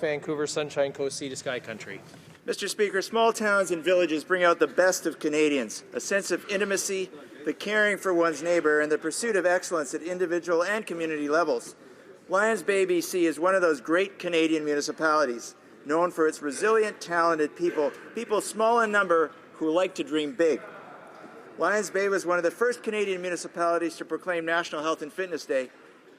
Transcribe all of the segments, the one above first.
Vancouver, Sunshine Coast, Sea to Sky Country. Mr. Speaker, small towns and villages bring out the best of Canadians, a sense of intimacy, the caring for one's neighbour, and the pursuit of excellence at individual and community levels. Lions Bay, BC is one of those great Canadian municipalities, known for its resilient, talented people small in number who like to dream big. Lions Bay was one of the first Canadian municipalities to proclaim National Health and Fitness Day.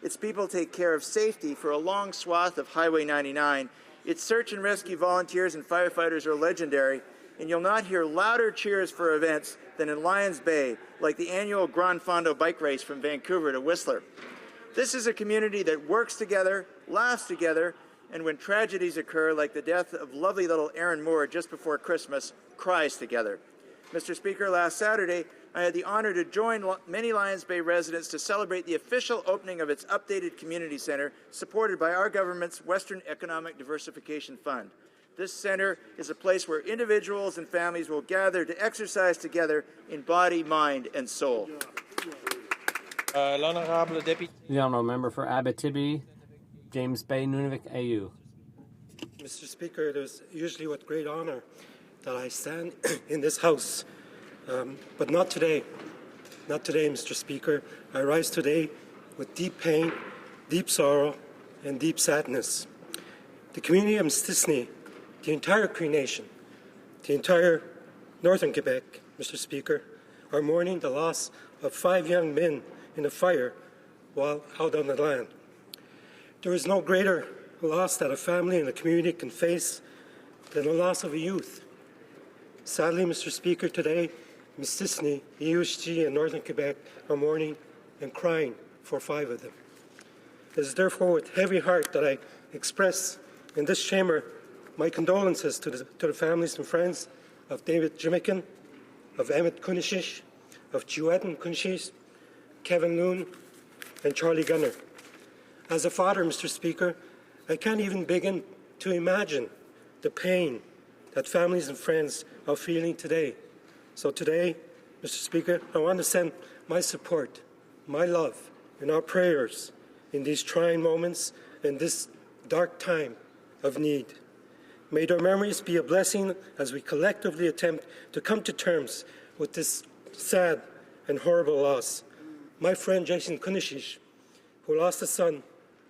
Its people take care of safety for a long swath of Highway 99. Its search and rescue volunteers and firefighters are legendary, and you'll not hear louder cheers for events than in Lions Bay, like the annual Grand Fondo bike race from Vancouver to Whistler. This is a community that works together, laughs together, and when tragedies occur, like the death of lovely little Erin Moore just before Christmas, cries together. Mr. Speaker, last Saturday, I had the honour to join many Lions Bay residents to celebrate the official opening of its updated community centre, supported by our government's Western Economic Diversification Fund. This centre is a place where individuals and families will gather to exercise together in body, mind, and soul. The Honourable Member for Abitibi, James Bay, Nunavik, AU. Mr. Speaker, it is usually with great honour that I stand in this House. But not today. Not today, Mr. Speaker. I rise today with deep pain, deep sorrow, and deep sadness. The community of Mistissini, the entire Cree Nation, the entire northern Quebec, Mr. Speaker, are mourning the loss of 5 young men in a fire while out on the land. There is no greater loss that a family and a community can face than the loss of a youth. Sadly, Mr. Speaker, today, Mistissini, HoC, and Northern Quebec are mourning and crying for 5 of them. It is therefore with heavy heart that I express in this chamber my condolences to the families and friends of David Jimikin, of Emmett Kunishish, of Juetten Kunishish, Kevin Loon, and Charlie Gunner. As a father, Mr. Speaker, I can't even begin to imagine the pain that families and friends are feeling today. So today, Mr. Speaker, I want to send my support, my love, and our prayers in these trying moments and this dark time of need. May their memories be a blessing as we collectively attempt to come to terms with this sad and horrible loss. My friend Jason Kunishish, who lost a son,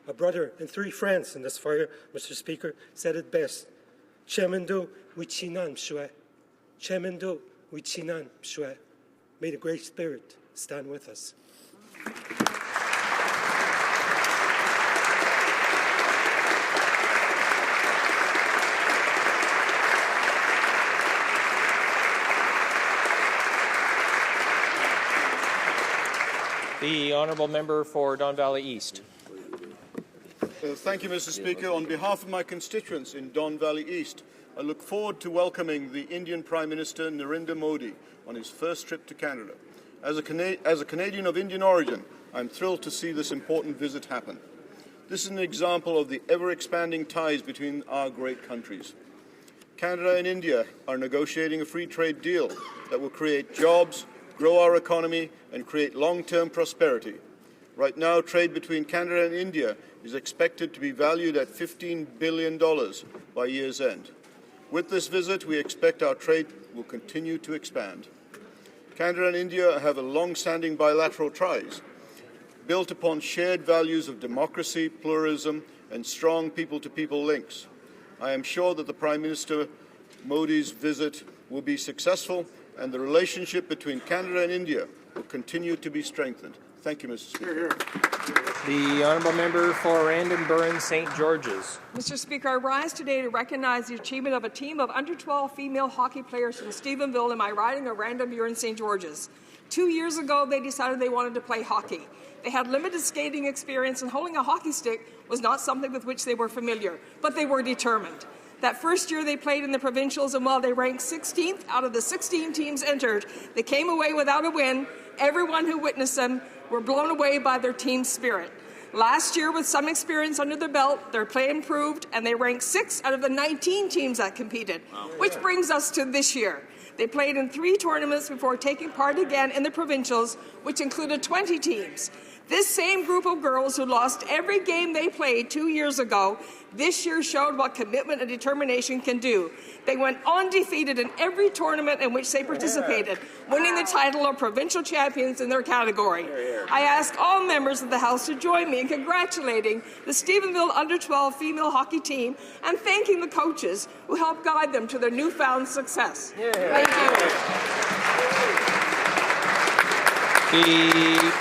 a brother, and 3 friends in this fire, Mr. Speaker, said it best. Chemendu wichinan mshwe. Chemendu wichinan mshwe. May the Great Spirit stand with us. The Honourable Member for Don Valley East. Thank you, Mr. Speaker. On behalf of my constituents in Don Valley East, I look forward to welcoming the Indian Prime Minister Narendra Modi on his first trip to Canada. As a Canadian of Indian origin, I'm thrilled to see this important visit happen. This is an example of the ever-expanding ties between our great countries. Canada and India are negotiating a free trade deal that will create jobs, grow our economy, and create long-term prosperity. Right now, trade between Canada and India is expected to be valued at $15 billion by year's end. With this visit, we expect our trade will continue to expand. Canada and India have a long-standing bilateral ties, built upon shared values of democracy, pluralism, and strong people-to-people links. I am sure that the Prime Minister Modi's visit will be successful and the relationship between Canada and India will continue to be strengthened. Thank you, Mr. Speaker. The Honourable Member for Randon Burns, St. George's. Mr. Speaker, I rise today to recognize the achievement of a team of under-12 female hockey players from Stephenville in my riding of Randon Burns, St. George's. 2 years ago, they decided they wanted to play hockey. They had limited skating experience, and holding a hockey stick was not something with which they were familiar, but they were determined. That first year they played in the provincials, and while they ranked 16th out of the 16 teams entered, they came away without a win. Everyone who witnessed them were blown away by their team spirit. Last year, with some experience under their belt, their play improved, and they ranked 6th out of the 19 teams that competed, which brings us to this year. They played in 3 tournaments before taking part again in the provincials, which included 20 teams. This same group of girls who lost every game they played 2 years ago, this year showed what commitment and determination can do. They went undefeated in every tournament in which they participated, winning the title of provincial champions in their category. I ask all members of the House to join me in congratulating the Stephenville Under-12 female hockey team and thanking the coaches who helped guide them to their newfound success. Thank you.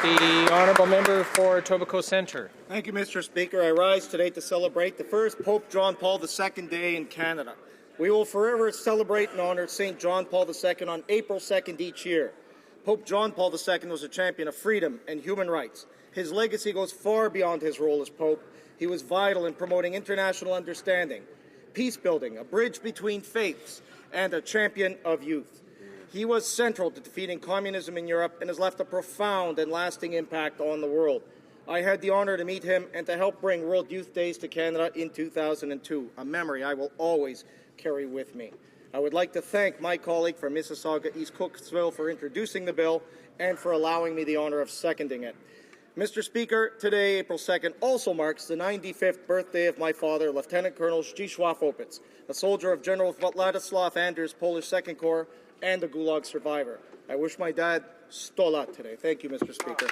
The honourable member for Etobicoke Centre. Thank you, Mr. Speaker. I rise today to celebrate the first Pope John Paul II Day in Canada. We will forever celebrate and honour St. John Paul II on April 2nd each year. Pope John Paul II was a champion of freedom and human rights. His legacy goes far beyond his role as Pope. He was vital in promoting international understanding, peace building, a bridge between faiths, and a champion of youth. He was central to defeating communism in Europe and has left a profound and lasting impact on the world. I had the honour to meet him and to help bring World Youth Days to Canada in 2002, a memory I will always carry with me. I would like to thank my colleague from Mississauga East Cooksville for introducing the bill and for allowing me the honour of seconding it. Mr. Speaker, today, April 2nd, also marks the 95th birthday of my father, Lieutenant Colonel Zdzisław Opitz, a soldier of General Władysław Anders' Polish Second Corps and a Gulag survivor. I wish my dad 100 lat today. Thank you, Mr. Speaker.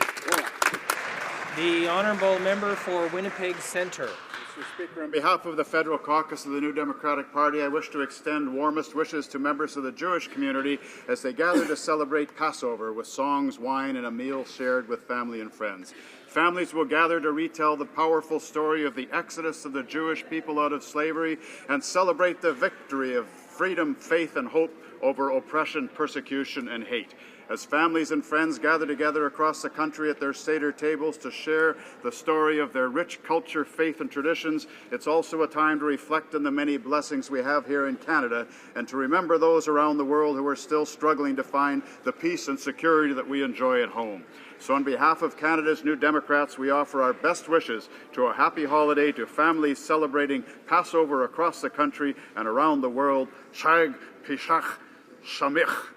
The honourable member for Winnipeg Centre. Mr. Speaker, on behalf of the Federal Caucus of the New Democratic Party, I wish to extend warmest wishes to members of the Jewish community as they gather to celebrate Passover with songs, wine, and a meal shared with family and friends. Families will gather to retell the powerful story of the exodus of the Jewish people out of slavery and celebrate the victory of freedom, faith, and hope over oppression, persecution, and hate. As families and friends gather together across the country at their Seder tables to share the story of their rich culture, faith, and traditions, it's also a time to reflect on the many blessings we have here in Canada and to remember those around the world who are still struggling to find the peace and security that we enjoy at home. So on behalf of Canada's New Democrats, we offer our best wishes to a happy holiday to families celebrating Passover across the country and around the world. Chag Pishach Shamich.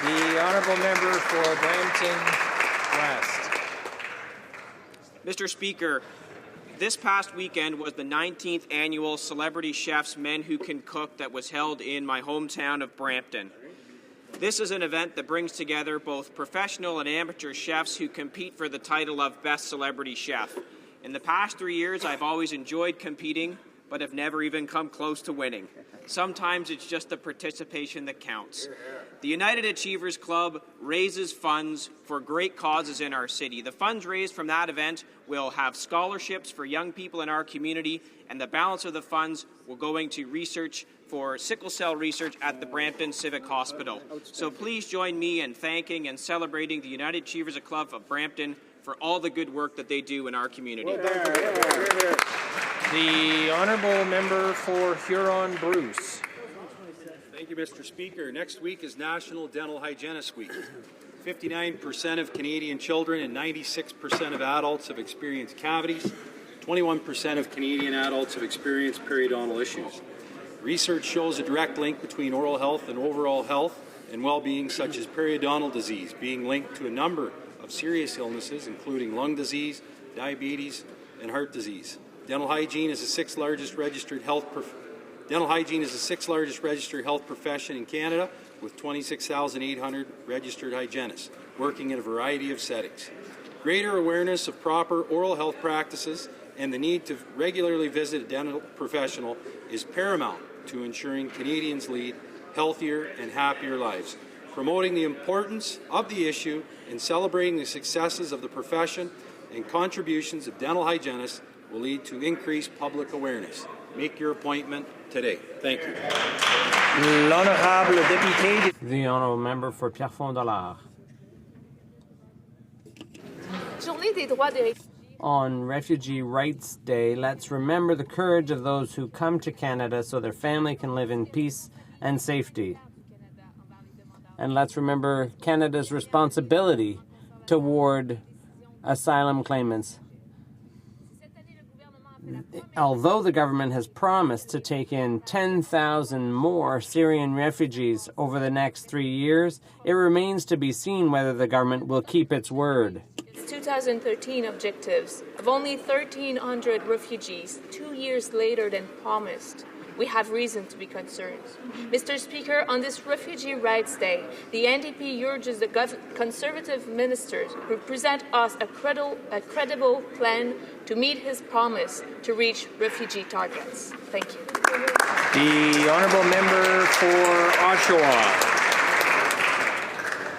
The honourable member for Brampton West. Mr. Speaker, this past weekend was the 19th annual Celebrity Chefs Men Who Can Cook that was held in my hometown of Brampton. This is an event that brings together both professional and amateur chefs who compete for the title of Best Celebrity Chef. In the past 3 years, I've always enjoyed competing, but have never even come close to winning. Sometimes it's just the participation that counts. The United Achievers Club raises funds for great causes in our city. The funds raised from that event will have scholarships for young people in our community, and the balance of the funds will go into research for sickle cell research at the Brampton Civic Hospital. So please join me in thanking and celebrating the United Achievers Club of Brampton for all the good work that they do in our community. The honourable member for Huron-Bruce. Thank you, Mr. Speaker. Next week is National Dental Hygienist Week. 59% of Canadian children and 96% of adults have experienced cavities. 21% of Canadian adults have experienced periodontal issues. Research shows a direct link between oral health and overall health and well-being, such as periodontal disease being linked to a number of serious illnesses, including lung disease, diabetes, and heart disease. Dental hygiene is the sixth largest registered health profession in Canada, with 26,800 registered hygienists working in a variety of settings. Greater awareness of proper oral health practices and the need to regularly visit a dental professional is paramount to ensuring Canadians lead healthier and happier lives. Promoting the importance of the issue and celebrating the successes of the profession and contributions of dental hygienists will lead to increased public awareness. Make your appointment today. Thank you. L'honorable député. The honourable member for Pierrefonds-Dollard. Journée des droits des réfugiés. On Refugee Rights Day, let's remember the courage of those who come to Canada so their family can live in peace and safety. And let's remember Canada's responsibility toward asylum claimants. although the government has promised to take in 10,000 more Syrian refugees over the next 3 years, it remains to be seen whether the government will keep its word. Its 2013 objectives of only 1,300 refugees 2 years later than promised. We have reason to be concerned. Mr. Speaker, on this Refugee Rights Day, the NDP urges the Conservative ministers to present us a credible plan to meet his promise to reach refugee targets. Thank you. The honourable member for Oshawa.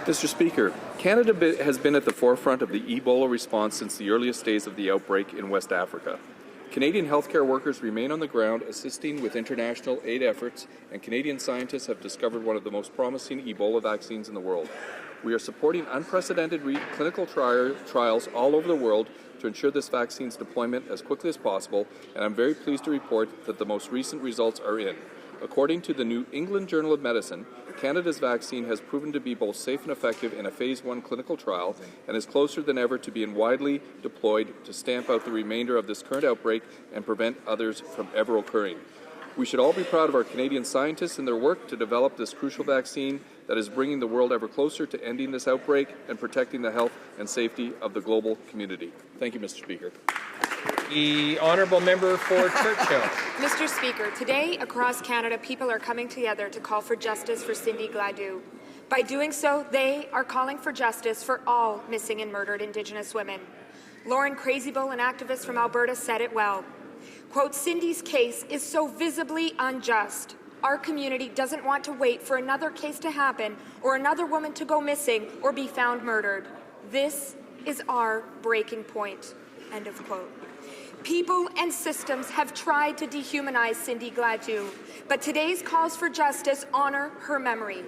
Mr. Speaker, Canada has been at the forefront of the Ebola response since the earliest days of the outbreak in West Africa. Canadian healthcare workers remain on the ground assisting with international aid efforts, and Canadian scientists have discovered one of the most promising Ebola vaccines in the world. We are supporting unprecedented clinical trials all over the world to ensure this vaccine's deployment as quickly as possible, and I'm very pleased to report that the most recent results are in. According to the New England Journal of Medicine, Canada's vaccine has proven to be both safe and effective in a Phase 1 clinical trial and is closer than ever to being widely deployed to stamp out the remainder of this current outbreak and prevent others from ever occurring. We should all be proud of our Canadian scientists and their work to develop this crucial vaccine that is bringing the world ever closer to ending this outbreak and protecting the health and safety of the global community. Thank you, Mr. Speaker. The honourable member for Churchill. Mr. Speaker, today across Canada, people are coming together to call for justice for Cindy Gladue. By doing so, they are calling for justice for all missing and murdered Indigenous women. Lauren Crazybull, an activist from Alberta, said it well. Quote, Cindy's case is so visibly unjust. Our community doesn't want to wait for another case to happen or another woman to go missing or be found murdered. This is our breaking point. End of quote. People and systems have tried to dehumanize Cindy Gladue, but today's calls for justice honor her memory.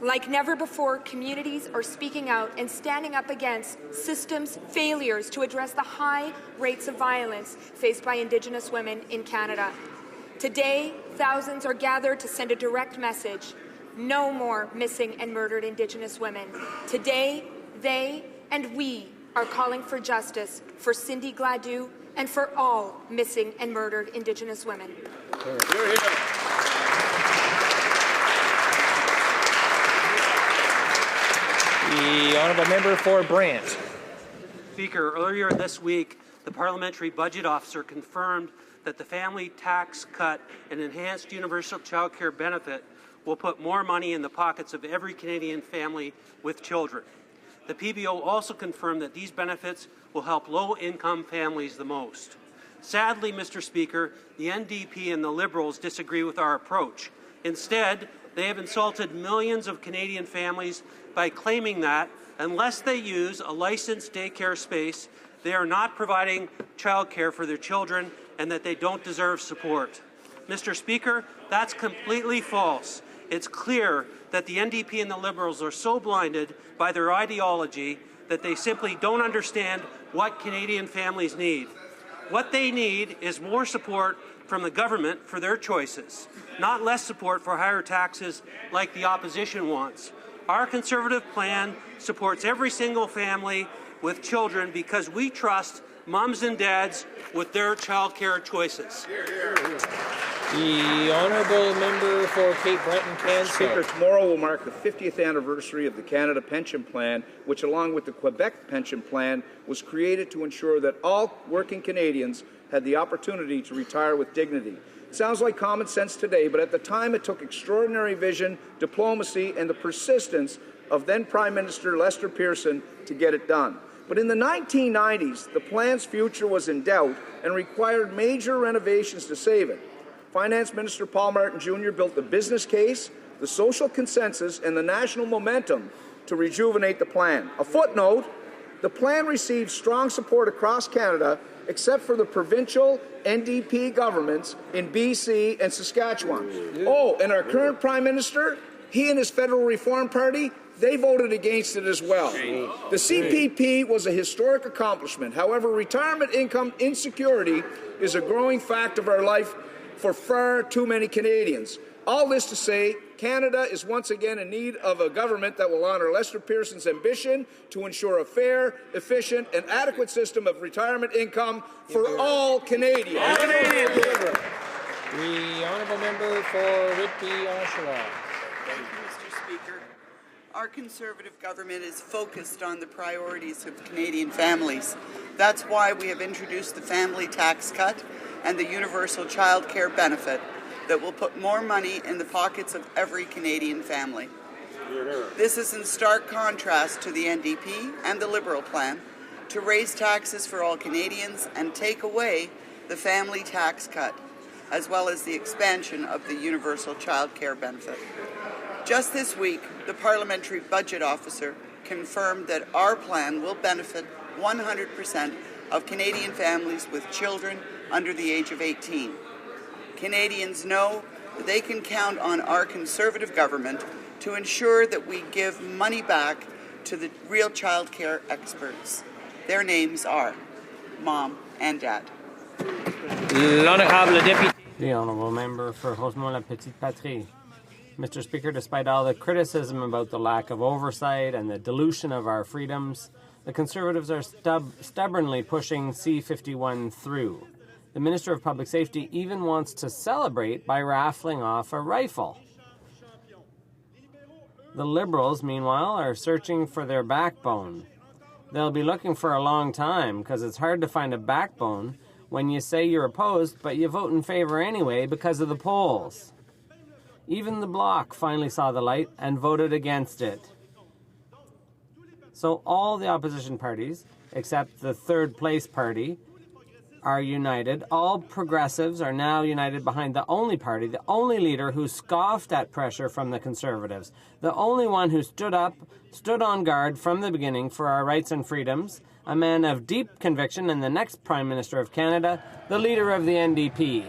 Like never before, communities are speaking out and standing up against systems' failures to address the high rates of violence faced by Indigenous women in Canada. Today, thousands are gathered to send a direct message. No more missing and murdered Indigenous women. Today, they and we are calling for justice for Cindy Gladue and for all missing and murdered Indigenous women. The honourable member for Brant. Speaker, earlier this week, the Parliamentary Budget Officer confirmed that the family tax cut and enhanced universal child care benefit will put more money in the pockets of every Canadian family with children. The PBO also confirmed that these benefits will help low-income families the most. Sadly, Mr. Speaker, the NDP and the Liberals disagree with our approach. Instead, they have insulted millions of Canadian families by claiming that, unless they use a licensed daycare space, they are not providing child care for their children and that they don't deserve support. Mr. Speaker, that's completely false. It's clear that the NDP and the Liberals are so blinded by their ideology that they simply don't understand what Canadian families need. What they need is more support from the government for their choices, not less support for higher taxes like the opposition wants. Our Conservative plan supports every single family with children because we trust mums and dads with their child care choices. The honourable member for Cape Breton-Canso. Speaker, tomorrow will mark the 50th anniversary of the Canada Pension Plan, which, along with the Quebec Pension Plan, was created to ensure that all working Canadians had the opportunity to retire with dignity. It sounds like common sense today, but at the time it took extraordinary vision, diplomacy, and the persistence of then Prime Minister Lester Pearson to get it done. But in the 1990s, the plan's future was in doubt and required major renovations to save it. Finance Minister Paul Martin Jr. built the business case, the social consensus, and the national momentum to rejuvenate the plan. A footnote, the plan received strong support across Canada, except for the provincial NDP governments in BC and Saskatchewan. Oh, and our current Prime Minister, he and his Federal Reform Party, they voted against it as well. The CPP was a historic accomplishment. However, retirement income insecurity is a growing fact of our life for far too many Canadians. All this to say, Canada is once again in need of a government that will honor Lester Pearson's ambition to ensure a fair, efficient, and adequate system of retirement income for all Canadians. The honourable member for Whitby-Oshawa. Thank you, Mr. Speaker. Our Conservative government is focused on the priorities of Canadian families. That's why we have introduced the family tax cut and the universal child care benefit that will put more money in the pockets of every Canadian family. This is in stark contrast to the NDP and the Liberal plan to raise taxes for all Canadians and take away the family tax cut, as well as the expansion of the universal child care benefit. Just this week, the Parliamentary Budget Officer confirmed that our plan will benefit 100% of Canadian families with children under the age of 18. Canadians know that they can count on our Conservative government to ensure that we give money back to the real child care experts. Their names are Mom and Dad. L'honorable député. The honourable member for Rosemont-la-Petite-Patrie. Mr. Speaker, despite all the criticism about the lack of oversight and the dilution of our freedoms, the Conservatives are stubbornly pushing C-51 through. The Minister of Public Safety even wants to celebrate by raffling off a rifle. The Liberals, meanwhile, are searching for their backbone. They'll be looking for a long time because it's hard to find a backbone when you say you're opposed, but you vote in favour anyway because of the polls. Even the Bloc finally saw the light and voted against it. So all the opposition parties, except the third place party, are united. All progressives are now united behind the only party, the only leader who scoffed at pressure from the Conservatives, the only one who stood on guard from the beginning for our rights and freedoms, a man of deep conviction and the next Prime Minister of Canada, the leader of the NDP.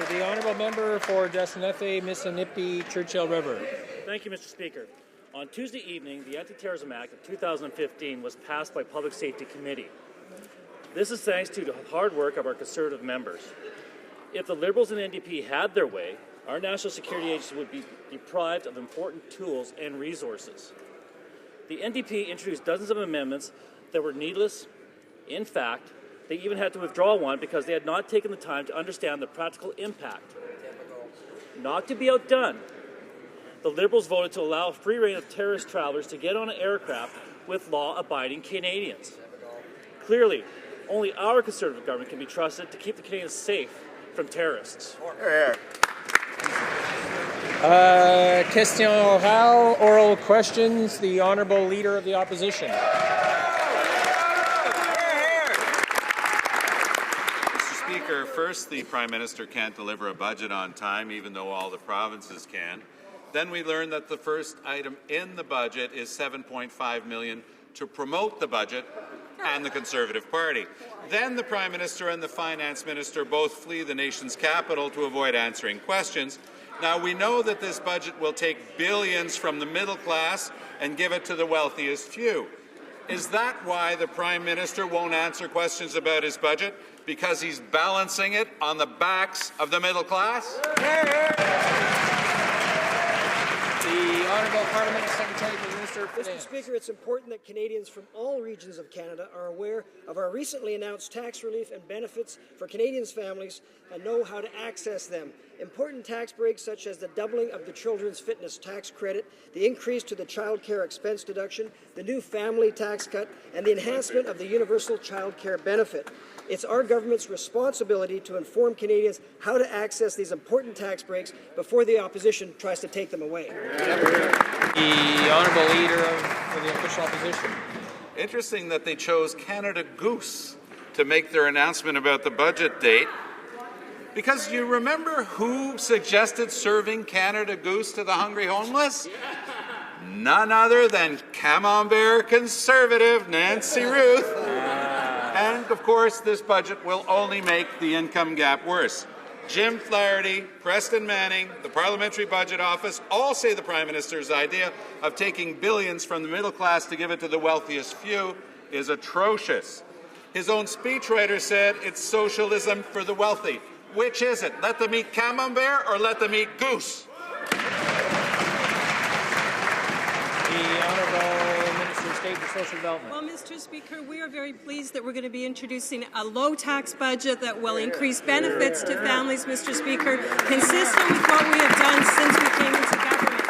The honourable member for Jasnefe, Missinippi, Churchill River. Thank you, Mr. Speaker. On Tuesday evening, the Anti-Terrorism Act of 2015 was passed by Public Safety Committee. This is thanks to the hard work of our Conservative members. If the Liberals and NDP had their way, our National Security Agency would be deprived of important tools and resources. The NDP introduced dozens of amendments that were needless. In fact, they even had to withdraw one because they had not taken the time to understand the practical impact. Not to be outdone, the Liberals voted to allow a free reign of terrorist travelers to get on an aircraft with law-abiding Canadians. Clearly, only our Conservative government can be trusted to keep the Canadians safe from terrorists. Question orale, oral questions. The honourable leader of the opposition. Mr. Speaker, first, the Prime Minister can't deliver a budget on time, even though all the provinces can. Then we learned that the first item in the budget is $7.5 million to promote the budget and the Conservative Party. Then the Prime Minister and the Finance Minister both flee the nation's capital to avoid answering questions. Now, we know that this budget will take billions from the middle class and give it to the wealthiest few. Is that why the Prime Minister won't answer questions about his budget? Because he's balancing it on the backs of the middle class? The Honourable Parliament Secretary to the Minister of Mr. Finance. Speaker, it's important that Canadians from all regions of Canada are aware of our recently announced tax relief and benefits for Canadians' families and know how to access them. Important tax breaks such as the doubling of the Children's Fitness Tax Credit, the increase to the child care expense deduction, the new family tax cut, and the enhancement of the universal child care benefit. It's our government's responsibility to inform Canadians how to access these important tax breaks before the opposition tries to take them away. The honourable leader for the official opposition. Interesting that they chose Canada Goose to make their announcement about the budget date. Because you remember who suggested serving Canada Goose to the hungry homeless? None other than Camembert Conservative Nancy Ruth. And, of course, this budget will only make the income gap worse. Jim Flaherty, Preston Manning, the Parliamentary Budget Office all say the Prime Minister's idea of taking billions from the middle class to give it to the wealthiest few is atrocious. His own speechwriter said it's socialism for the wealthy. Which is it? Let them eat camembert or let them eat goose? The Honourable Minister of State for Social Development. Well, Mr. Speaker, we are very pleased that we're going to be introducing a low-tax budget that will increase benefits to families, Mr. Speaker, consistent with what we have done since we came into government.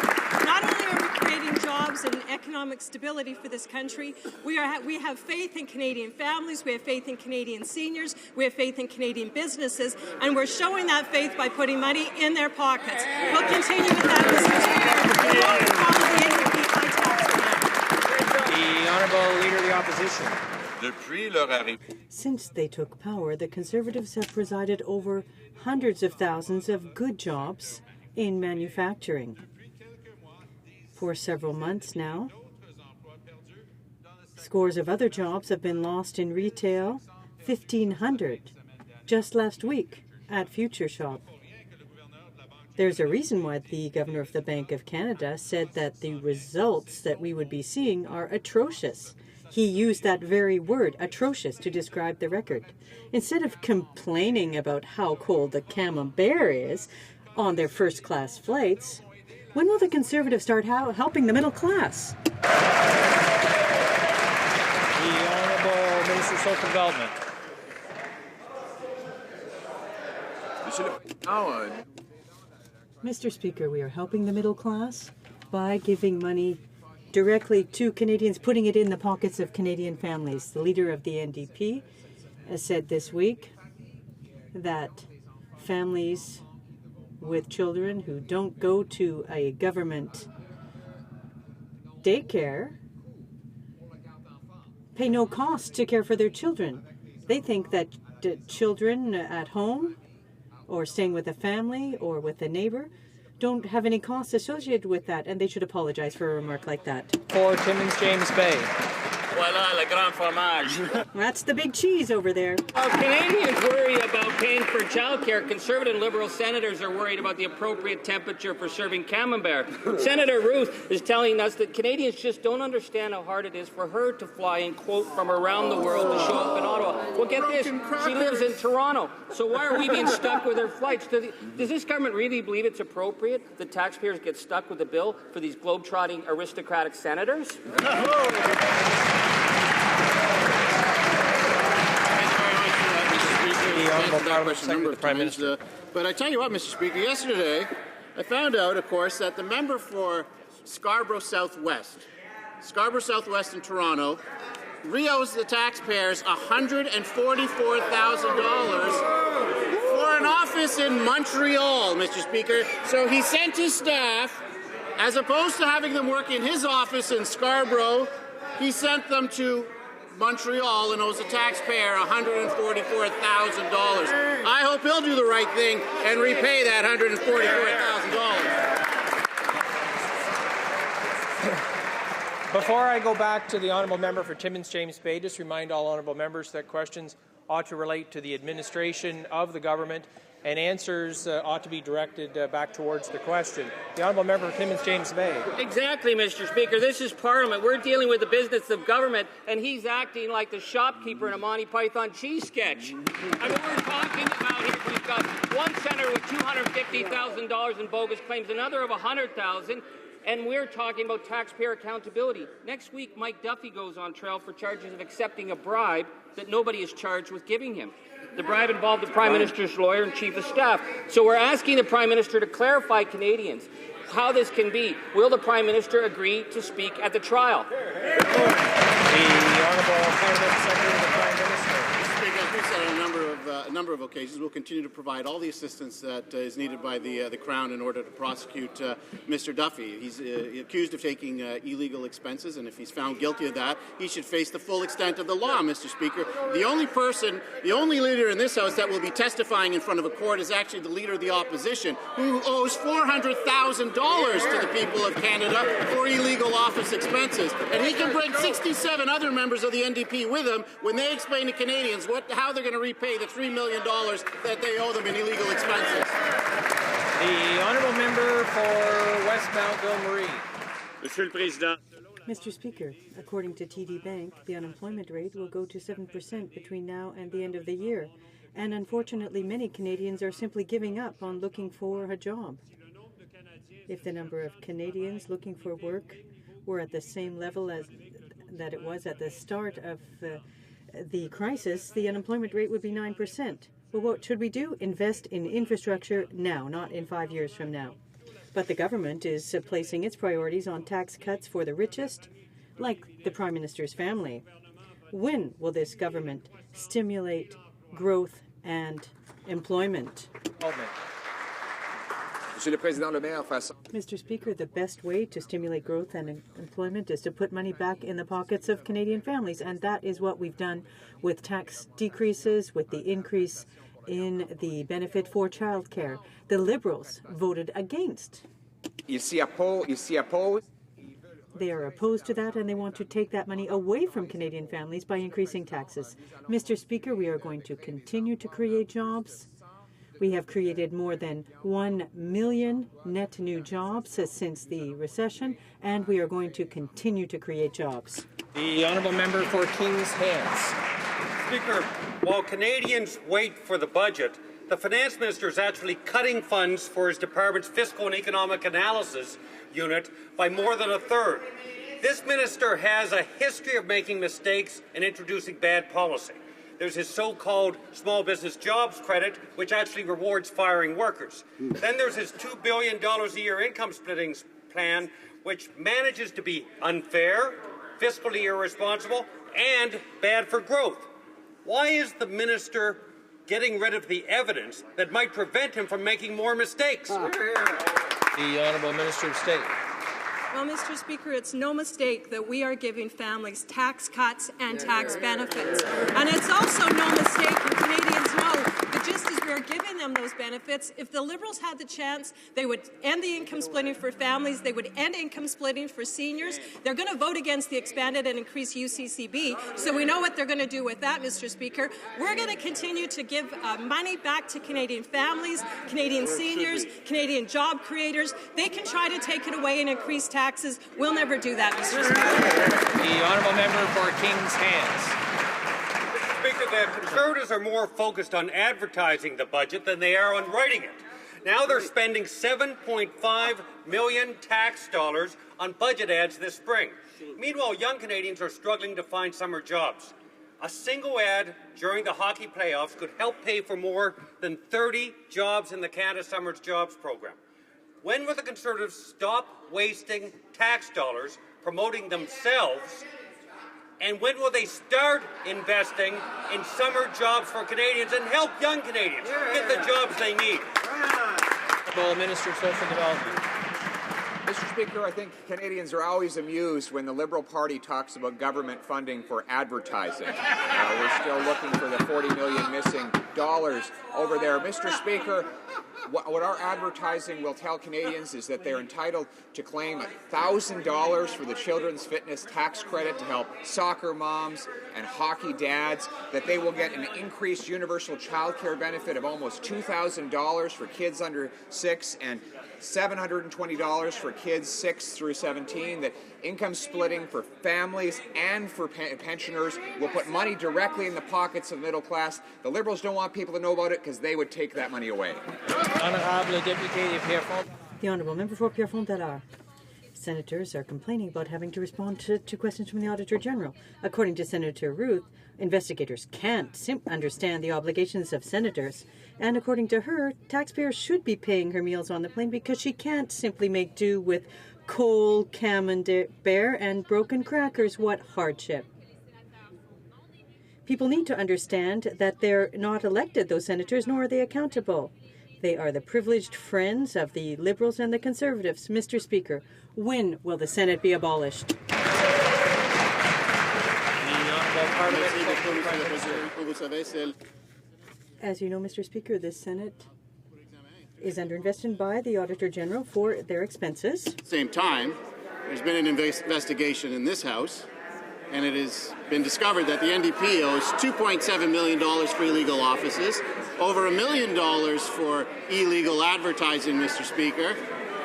Not only are we creating jobs and economic stability for this country, we have faith in Canadian families, we have faith in Canadian seniors, we have faith in Canadian businesses, and we're showing that faith by putting money in their pockets. We'll continue with that, Mr. Speaker. We won't follow the NDP high tax plan. The Honourable Leader of the Opposition. Since they took power, the Conservatives have presided over hundreds of thousands of good jobs in manufacturing. For several months now, scores of other jobs have been lost in retail, 1,500 just last week at Future Shop. There's a reason why the Governor of the Bank of Canada said that the results that we would be seeing are atrocious. He used that very word, atrocious, to describe the record. Instead of complaining about how cold the camembert is on their first-class flights, when will the Conservatives start helping the middle class? The Honourable Minister of Social Development. Mr. Speaker, we are helping the middle class by giving money directly to Canadians, putting it in the pockets of Canadian families. The leader of the NDP has said this week that families with children who don't go to a government daycare pay no cost to care for their children. They think that children at home or staying with a family or with a neighbor don't have any costs associated with that, and they should apologize for a remark like that. For Timmins James Bay. Voilà, le grand fromage. That's the big cheese over there. While Canadians worry about paying for childcare, Conservative and Liberal senators are worried about the appropriate temperature for serving camembert. Senator Ruth is telling us that Canadians just don't understand how hard it is for her to fly and quote from around the world to show up in Ottawa. Well, get this, she lives in Toronto, so why are we being stuck with her flights? Does this government really believe it's appropriate that taxpayers get stuck with a bill for these globe-trotting aristocratic senators? But I tell you what, Mr. Speaker, yesterday I found out, of course, that the member for Scarborough Southwest in Toronto, re-owes the taxpayers $144,000 for an office in Montreal, Mr. Speaker. So he sent his staff, as opposed to having them work in his office in Scarborough, he sent them to Montreal and owes the taxpayer $144,000. I hope he'll do the right thing and repay that $144,000. Before I go back to the Honourable Member for Timmins James Bay, just remind all Honourable Members that questions ought to relate to the administration of the government and answers ought to be directed back towards the question. The Honourable Member for Timmins James Bay. Exactly, Mr. Speaker. This is Parliament. We're dealing with the business of government, and he's acting like the shopkeeper in a Monty Python cheese sketch. I mean, we're talking about here, we've got one senator with $250,000 in bogus claims, another of $100,000, and we're talking about taxpayer accountability. Next week, Mike Duffy goes on trial for charges of accepting a bribe that nobody is charged with giving him. The bribe involved the Prime Minister's lawyer and Chief of Staff. So we're asking the Prime Minister to clarify Canadians how this can be. Will the Prime Minister agree to speak at the trial? The Honourable Parliament Secretary of the Prime Minister. Mr. Speaker, as we've said on a number of occasions, we'll continue to provide all the assistance that is needed by the Crown in order to prosecute Mr. Duffy. He's accused of taking illegal expenses, and if he's found guilty of that, he should face the full extent of the law, Mr. Speaker. The only leader in this House that will be testifying in front of a court is actually the Leader of the Opposition, who owes $400,000 to the people of Canada for illegal office expenses. And he can bring 67 other members of the NDP with him when they explain to Canadians how they're going to repay the $3 million that they owe them in illegal expenses. The Honourable Member for West Mount Ville-Marie. Monsieur le Président, Mr. Speaker, according to TD Bank, the unemployment rate will go to 7% between now and the end of the year. And unfortunately, many Canadians are simply giving up on looking for a job. If the number of Canadians looking for work were at the same level as that it was at the start of the crisis, the unemployment rate would be 9%. Well, what should we do? Invest in infrastructure now, not in 5 years from now. But the government is placing its priorities on tax cuts for the richest, like the Prime Minister's family. When will this government stimulate growth and employment? Mr. Speaker, the best way to stimulate growth and employment is to put money back in the pockets of Canadian families, and that is what we've done with tax decreases, with the increase in the benefit for childcare. The Liberals voted against. They are opposed to that, and they want to take that money away from Canadian families by increasing taxes. Mr. Speaker, we are going to continue to create jobs. We have created more than 1 million net new jobs since the recession, and we are going to continue to create jobs. The honourable member for Kings Hands. Speaker, while Canadians wait for the budget, the Finance Minister is actually cutting funds for his department's Fiscal and Economic Analysis unit by more than a third. This minister has a history of making mistakes and introducing bad policy. There's his so-called small business jobs credit, which actually rewards firing workers. Then there's his $2 billion a year income splitting plan, which manages to be unfair, fiscally irresponsible, and bad for growth. Why is the minister getting rid of the evidence that might prevent him from making more mistakes? The Honourable Minister of State. Well, Mr. Speaker, it's no mistake that we are giving families tax cuts and tax benefits. And it's also no mistake, and Canadians know, that just as we're giving them those benefits, if the Liberals had the chance, they would end the income splitting for families, they would end income splitting for seniors. They're going to vote against the expanded and increased UCCB, so we know what they're going to do with that, Mr. Speaker. We're going to continue to give money back to Canadian families, Canadian seniors, Canadian job creators. They can try to take it away and increase taxes. We'll never do that, Mr. Speaker. The honourable member for Kings Hands. Speaker, the Conservatives are more focused on advertising the budget than they are on writing it. Now they're spending $7.5 million tax dollars on budget ads this spring. Meanwhile, young Canadians are struggling to find summer jobs. A single ad during the hockey playoffs could help pay for more than 30 jobs in the Canada Summer Jobs program. When will the Conservatives stop wasting tax dollars promoting themselves? And when will they start investing in summer jobs for Canadians and help young Canadians get the jobs they need? Minister of Social Development. Mr. Speaker, I think Canadians are always amused when the Liberal Party talks about government funding for advertising. We're still looking for the $40 million missing dollars over there. Mr. Speaker, what our advertising will tell Canadians is that they're entitled to claim $1,000 for the Children's Fitness Tax Credit to help soccer moms and hockey dads, that they will get an increased universal child care benefit of almost $2,000 for kids under 6 and $720 for kids 6 through 17, that income splitting for families and for pensioners will put money directly in the pockets of the middle class. The Liberals don't want people to know about it because they would take that money away. The Honourable Member for Pierrefonds-Dallaire. Senators are complaining about having to respond to questions from the Auditor General. According to Senator Ruth, investigators can't understand the obligations of senators. And according to her, taxpayers should be paying her meals on the plane because she can't simply make do with coal, camembert, and broken crackers. What hardship. People need to understand that they're not elected, those senators, nor are they accountable. They are the privileged friends of the Liberals and the Conservatives. Mr. Speaker, when will the Senate be abolished? As you know, Mr. Speaker, the Senate is under investigation by the Auditor General for their expenses. At the same time, there's been an investigation in this House, and it has been discovered that the NDP owes $2.7 million for illegal offices, over $1 million for illegal advertising, Mr. Speaker,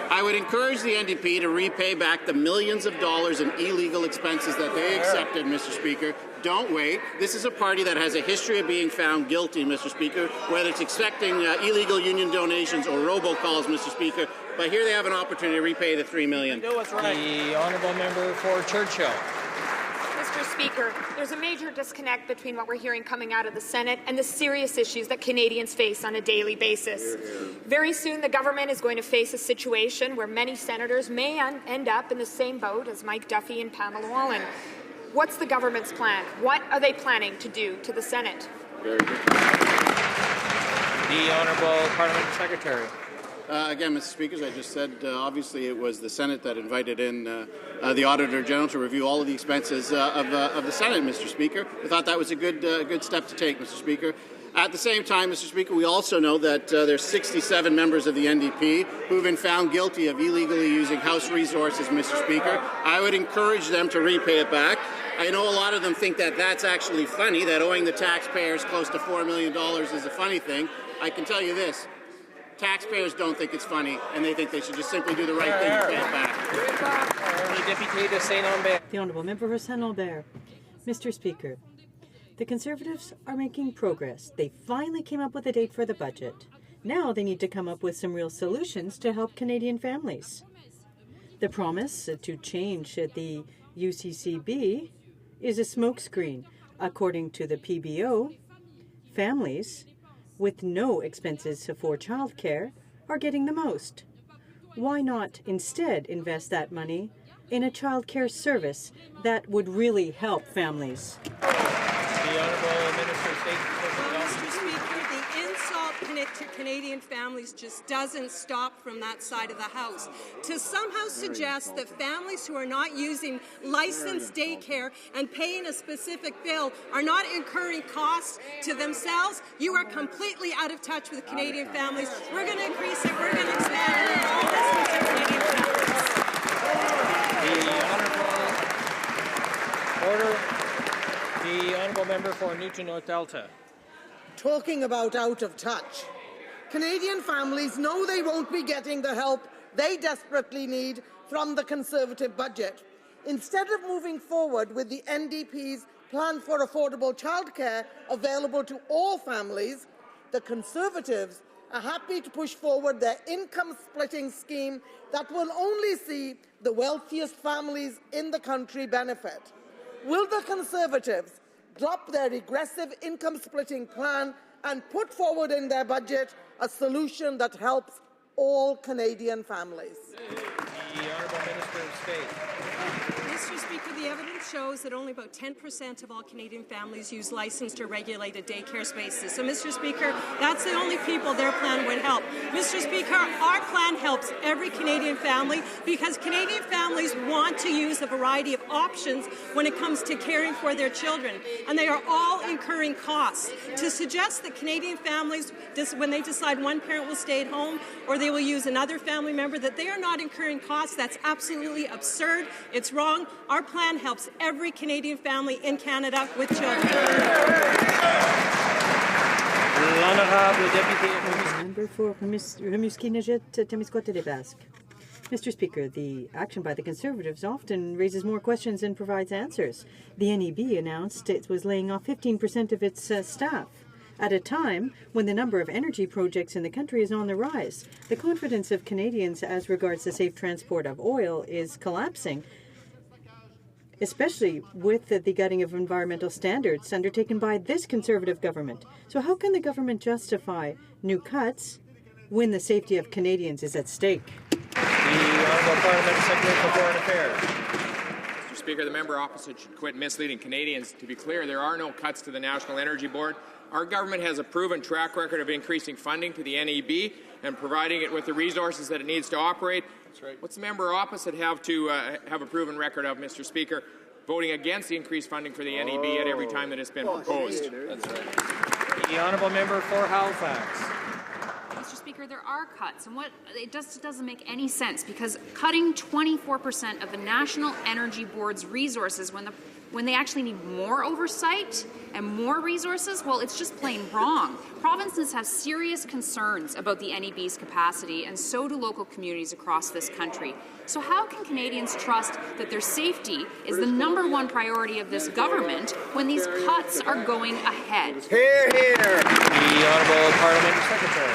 I would encourage the NDP to repay back the millions of dollars in illegal expenses that they accepted, Mr. Speaker. Don't wait. This is a party that has a history of being found guilty, Mr. Speaker, whether it's accepting illegal union donations or robocalls, Mr. Speaker. But here they have an opportunity to repay the $3 million. The honourable member for Churchill. Mr. Speaker, there's a major disconnect between what we're hearing coming out of the Senate and the serious issues that Canadians face on a daily basis. Very soon, the government is going to face a situation where many senators may end up in the same boat as Mike Duffy and Pamela Wallin. What's the government's plan? What are they planning to do to the Senate? Very good. The Honourable Parliament Secretary. Again, Mr. Speaker, as I just said, obviously it was the Senate that invited in the Auditor General to review all of the expenses of the Senate, Mr. Speaker. We thought that was a good step to take, Mr. Speaker. At the same time, Mr. Speaker, we also know that there's 67 members of the NDP who've been found guilty of illegally using House resources, Mr. Speaker. I would encourage them to repay it back. I know a lot of them think that that's actually funny, that owing the taxpayers close to $4 million is a funny thing. I can tell you this. Taxpayers don't think it's funny, and they think they should just simply do the right thing and pay it back. The Honourable Member for Saint-Lambert. Mr. Speaker, the Conservatives are making progress. They finally came up with a date for the budget. Now they need to come up with some real solutions to help Canadian families. The promise to change the UCCB is a smokescreen. According to the PBO, families with no expenses for childcare are getting the most. Why not instead invest that money in a childcare service that would really help families? The Honourable Minister of State. Mr. Speaker, the insult to Canadian families just doesn't stop from that side of the House. To somehow suggest that families who are not using licensed daycare and paying a specific bill are not incurring costs to themselves, you are completely out of touch with Canadian families. We're going to increase it. We're going to expand it. Listen to Canadian families. The Honourable Member for Newton North Delta. Talking about out of touch. Canadian families know they won't be getting the help they desperately need from the Conservative budget. Instead of moving forward with the NDP's plan for affordable childcare available to all families, the Conservatives are happy to push forward their income-splitting scheme that will only see the wealthiest families in the country benefit. Will the Conservatives drop their regressive income-splitting plan and put forward in their budget a solution that helps all Canadian families? The Honourable Minister of State. Mr. Speaker, the evidence shows that only about 10% of all Canadian families use licensed or regulated daycare spaces. So, Mr. Speaker, that's the only people their plan would help. Mr. Speaker, our plan helps every Canadian family because Canadian families want to use a variety of options when it comes to caring for their children, and they are all incurring costs. To suggest that Canadian families, when they decide one parent will stay at home or they will use another family member, that they are not incurring costs, that's absolutely absurd. It's wrong. Our plan helps every Canadian family in Canada with children. Member for Rimouski-Nejet-Témiscouata-des-Basques. Mr. Speaker, the action by the Conservatives often raises more questions than provides answers. The NEB announced it was laying off 15% of its staff at a time when the number of energy projects in the country is on the rise. The confidence of Canadians as regards the safe transport of oil is collapsing, especially with the gutting of environmental standards undertaken by this Conservative government. So how can the government justify new cuts when the safety of Canadians is at stake? The Honourable Parliament Secretary for Foreign Affairs. Mr. Speaker, the member opposite should quit misleading Canadians. To be clear, there are no cuts to the National Energy Board. Our government has a proven track record of increasing funding to the NEB and providing it with the resources that it needs to operate. That's right. What's the member opposite have to have a proven record of, Mr. Speaker? Voting against the increased funding for the NEB at every time that it's been proposed. That's right. The Honourable Member for Halifax. Mr. Speaker, there are cuts, and it just doesn't make any sense because cutting 24% of the National Energy Board's resources when the when they actually need more oversight and more resources, well, it's just plain wrong. Provinces have serious concerns about the NEB's capacity, and so do local communities across this country. So how can Canadians trust that their safety is the #1 priority of this government when these cuts are going ahead? Hear, hear. The Honourable Parliamentary Secretary.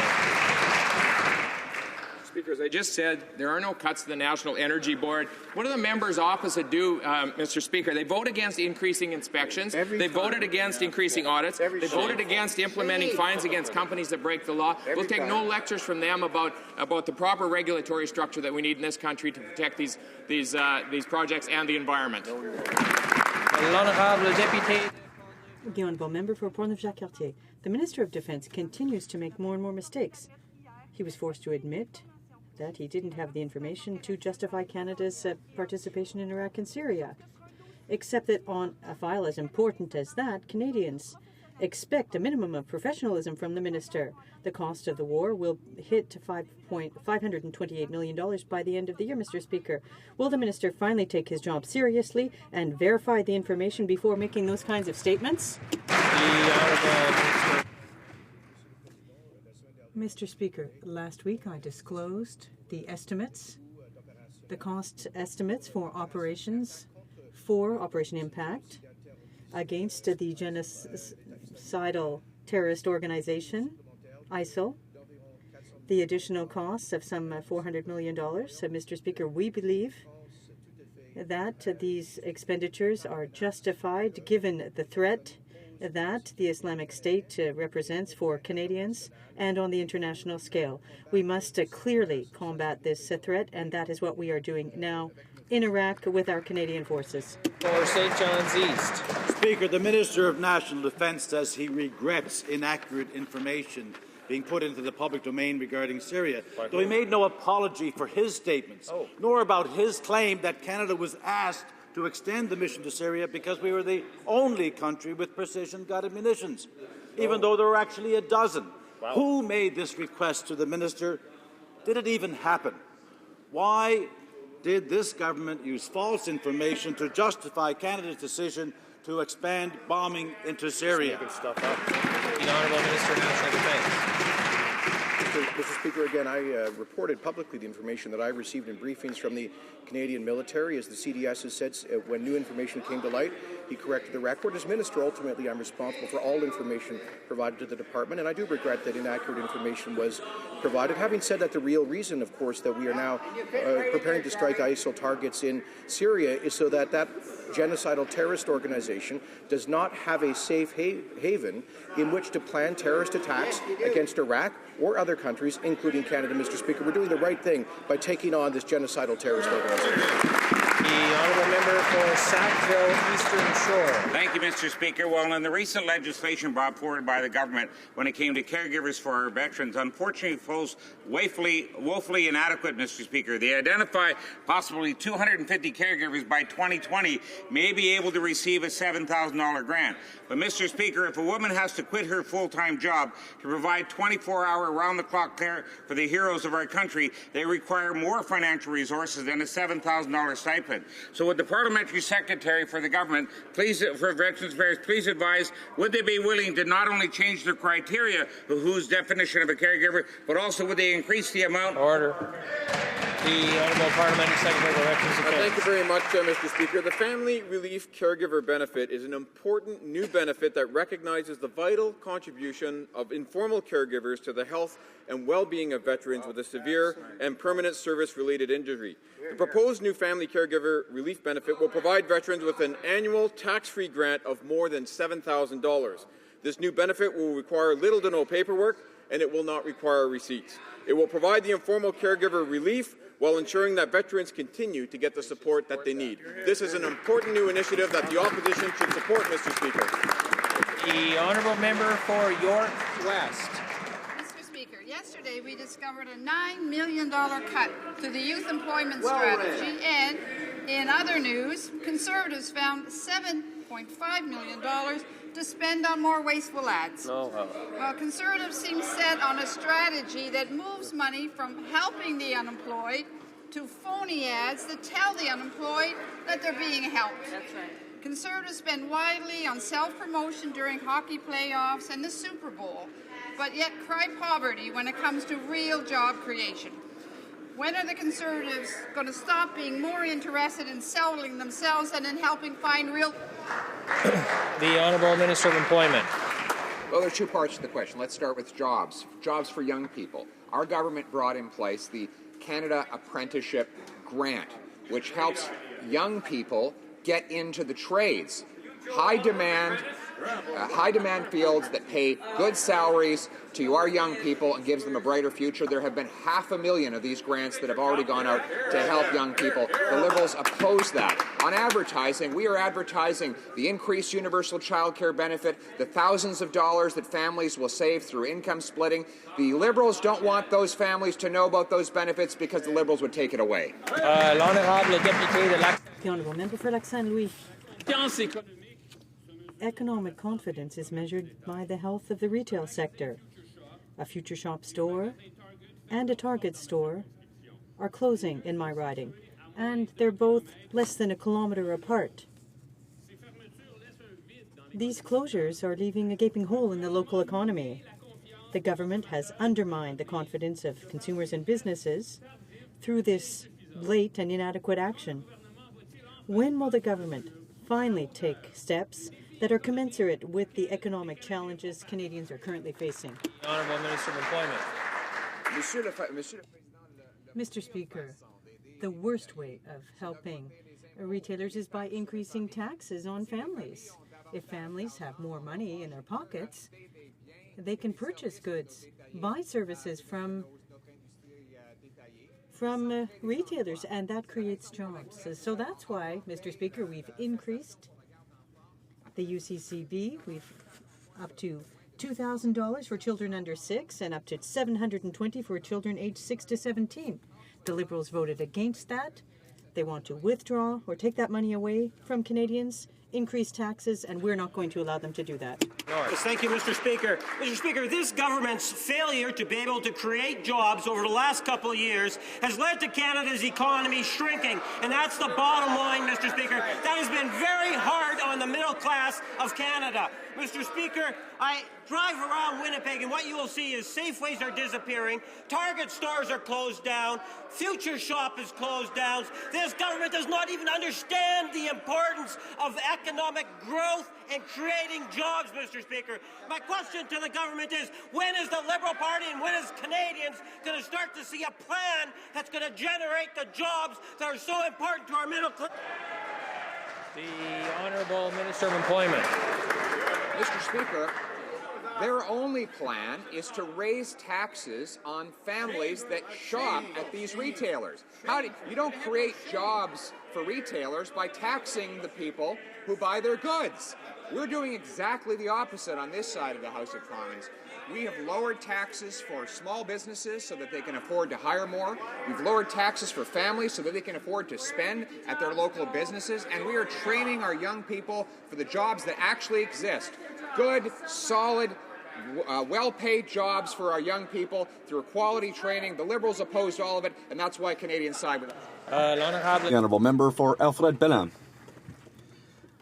Speaker, as I just said, there are no cuts to the National Energy Board. What do the members opposite do, Mr. Speaker? They vote against increasing inspections. They voted against increasing audits. They voted against implementing fines against companies that break the law. We'll take no lectures from them about the proper regulatory structure that we need in this country to protect these projects and the environment. L'Honourable Député. The Honourable Member for Portneuf-Jacques-Cartier. The Minister of Defence continues to make more and more mistakes. He was forced to admit that he didn't have the information to justify Canada's participation in Iraq and Syria. Except that on a file as important as that, Canadians expect a minimum of professionalism from the minister. The cost of the war will hit to $528 million by the end of the year, Mr. Speaker. Will the minister finally take his job seriously and verify the information before making those kinds of statements? Mr. Speaker, last week I disclosed the cost estimates for Operation Impact against the genocidal terrorist organization, ISIL. The additional costs of some $400 million. So, Mr. Speaker, we believe that these expenditures are justified given the threat that the Islamic State represents for Canadians and on the international scale. We must clearly combat this threat, and that is what we are doing now in Iraq with our Canadian forces. For St. John's East. Speaker, the Minister of National Defence says he regrets inaccurate information being put into the public domain regarding Syria, though he made no apology for his statements, nor about his claim that Canada was asked to extend the mission to Syria because we were the only country with precision-guided munitions, even though there were actually a dozen. Wow. Who made this request to the minister? Did it even happen? Why did this government use false information to justify Canada's decision to expand bombing into Syria? The Honourable Minister of National Defence. Mr. Speaker, again, I reported publicly the information that I received in briefings from the Canadian military. As the CDS has said, when new information came to light, he corrected the record. As Minister, ultimately, I'm responsible for all information provided to the Department, and I do regret that inaccurate information was provided. Having said that, the real reason, of course, that we are now preparing to strike ISIL targets in Syria is so that that genocidal terrorist organization does not have a safe haven in which to plan terrorist attacks against Iraq or other countries, including Canada, Mr. Speaker. We're doing the right thing by taking on this genocidal terrorist organization. The Honourable Member for Sackville Eastern Shore. Thank you, Mr. Speaker. Well, in the recent legislation brought forward by the government when it came to caregivers for our veterans, unfortunately falls woefully inadequate, Mr. Speaker. They identify possibly 250 caregivers by 2020 may be able to receive a $7,000 grant. But, Mr. Speaker, if a woman has to quit her full-time job to provide 24-hour round-the-clock care for the heroes of our country, they require more financial resources than a $7,000 stipend. So would the Parliamentary Secretary for the government, for Veterans Affairs, please advise, would they be willing to not only change the criteria of whose definition of a caregiver, but also would they increase the amount? Order. The Honourable Parliamentary Secretary for Veterans Affairs. Thank you very much, Mr. Speaker. The Family Relief Caregiver Benefit is an important new benefit that recognizes the vital contribution of informal caregivers to the health and well-being of veterans with a severe and permanent service-related injury. The proposed new Family Caregiver Relief Benefit will provide veterans with an annual tax-free grant of more than $7,000. This new benefit will require little to no paperwork, and it will not require receipts. It will provide the informal caregiver relief while ensuring that veterans continue to get the support that they need. This is an important new initiative that the opposition should support, Mr. Speaker. The Honourable Member for York West. Mr. Speaker, yesterday we discovered a $9 million cut to the youth employment strategy, and in other news, Conservatives found $7.5 million to spend on more wasteful ads. Well, Conservatives seem set on a strategy that moves money from helping the unemployed to phony ads that tell the unemployed that they're being helped. That's right. Conservatives spend widely on self-promotion during hockey playoffs and the Super Bowl, but yet cry poverty when it comes to real job creation. When are the Conservatives going to stop being more interested in selling themselves than in helping find real... The Honourable Minister of Employment. Well, there are two parts to the question. Let's start with jobs. Jobs for young people. Our government brought in place the Canada Apprenticeship Grant, which helps young people get into the trades. High demand fields that pay good salaries to our young people and gives them a brighter future. There have been 500,000 of these grants that have already gone out to help young people. The Liberals oppose that. On advertising, we are advertising the increased universal child care benefit, the thousands of dollars that families will save through income splitting. The Liberals don't want those families to know about those benefits because the Liberals would take it away. The Honourable Member for Lac Saint Louis. Economic confidence is measured by the health of the retail sector. A Future Shop store and a Target store are closing in my riding, and they're both less than a kilometre apart. These closures are leaving a gaping hole in the local economy. The government has undermined the confidence of consumers and businesses through this late and inadequate action. When will the government finally take steps that are commensurate with the economic challenges Canadians are currently facing? The Honourable Minister of Employment. Mr. Speaker, the worst way of helping retailers is by increasing taxes on families. If families have more money in their pockets, they can purchase goods, buy services from retailers, and that creates jobs. So that's why, Mr. Speaker, we've increased the UCCB. We've up to $2,000 for children under 6 and up to $720 for children aged 6 to 17. The Liberals voted against that. They want to withdraw or take that money away from Canadians, increase taxes, and we're not going to allow them to do that. Yes, thank you, Mr. Speaker. Mr. Speaker, this government's failure to be able to create jobs over the last couple of years has led to Canada's economy shrinking, and that's the bottom line, Mr. Speaker. That has been very hard on the middle class of Canada. Mr. Speaker, I drive around Winnipeg, and what you will see is Safeways are disappearing, Target stores are closed down, Future Shop is closed down. This government does not even understand the importance of economic growth and creating jobs, Mr. Speaker. My question to the government is, when is the Liberal Party and when is Canadians going to start to see a plan that's going to generate the jobs that are so important to our middle class? The Honourable Minister of Employment. Mr. Speaker, their only plan is to raise taxes on families that shop at these retailers. You don't create jobs for retailers by taxing the people who buy their goods. We're doing exactly the opposite on this side of the House of Commons. We have lowered taxes for small businesses so that they can afford to hire more. We've lowered taxes for families so that they can afford to spend at their local businesses. And we are training our young people for the jobs that actually exist. Good, solid, well-paid jobs for our young people through quality training. The Liberals opposed all of it, and that's why Canadians side with us. The Honourable Member for Alfred Belin.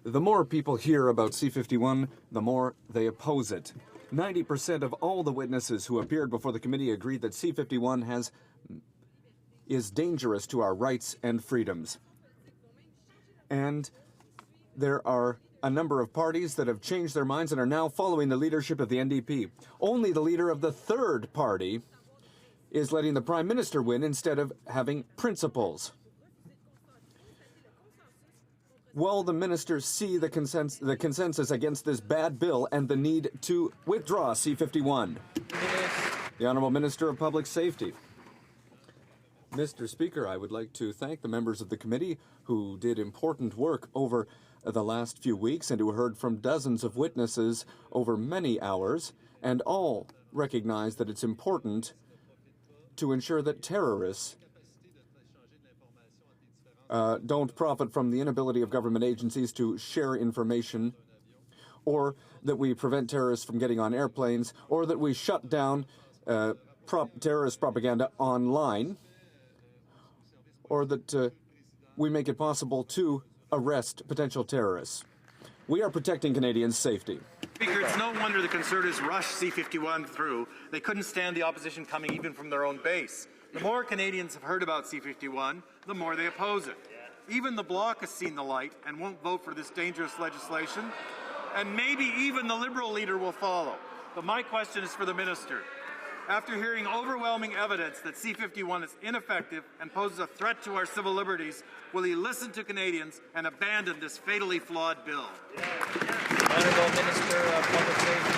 The more people hear about C-51, the more they oppose it. 90% of all the witnesses who appeared before the committee agreed that C-51 is dangerous to our rights and freedoms. And there are a number of parties that have changed their minds and are now following the leadership of the NDP. Only the leader of the third party is letting the Prime Minister win instead of having principles. Will the ministers see the consensus against this bad bill and the need to withdraw C-51? The Honourable Minister of Public Safety. Mr. Speaker, I would like to thank the members of the committee who did important work over the last few weeks and who heard from dozens of witnesses over many hours, and all recognize that it's important to ensure that terrorists don't profit from the inability of government agencies to share information, or that we prevent terrorists from getting on airplanes, or that we shut down terrorist propaganda online, or that we make it possible to arrest potential terrorists. We are protecting Canadians' safety. Speaker, it's no wonder the Conservatives rushed C-51 through. They couldn't stand the opposition coming even from their own base. The more Canadians have heard about C-51, the more they oppose it. Even the Bloc has seen the light and won't vote for this dangerous legislation. And maybe even the Liberal leader will follow. But my question is for the Minister. After hearing overwhelming evidence that C-51 is ineffective and poses a threat to our civil liberties, will he listen to Canadians and abandon this fatally flawed bill? Honourable Minister of Public Safety.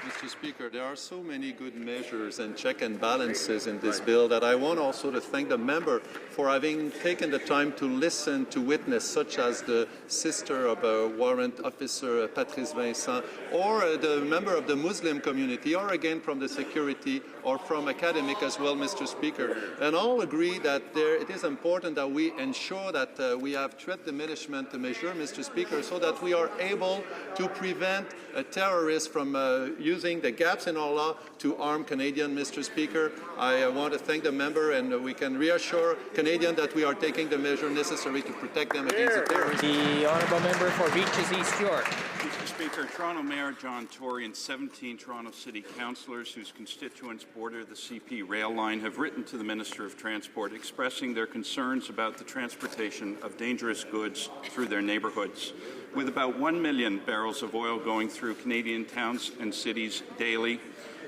Mr. Speaker, there are so many good measures and check and balances in this bill that I want also to thank the member for having taken the time to listen to witness, such as the sister of a warrant officer, Patrice Vincent, or the member of the Muslim community, or again from the security or from academic as well, Mr. Speaker. And all agree that it is important that we ensure that we have threat diminishment measure, Mr. Speaker, so that we are able to prevent terrorists from using the gaps in our law to harm Canadians, Mr. Speaker. I want to thank the member, and we can reassure Canadians that we are taking the measure necessary to protect them against the terrorists. The honourable member for Beaches East York. Mr. Speaker, Toronto Mayor John Tory and 17 Toronto City Councillors whose constituents border the CP rail line have written to the Minister of Transport expressing their concerns about the transportation of dangerous goods through their neighbourhoods. With about 1 million barrels of oil going through Canadian towns and cities daily,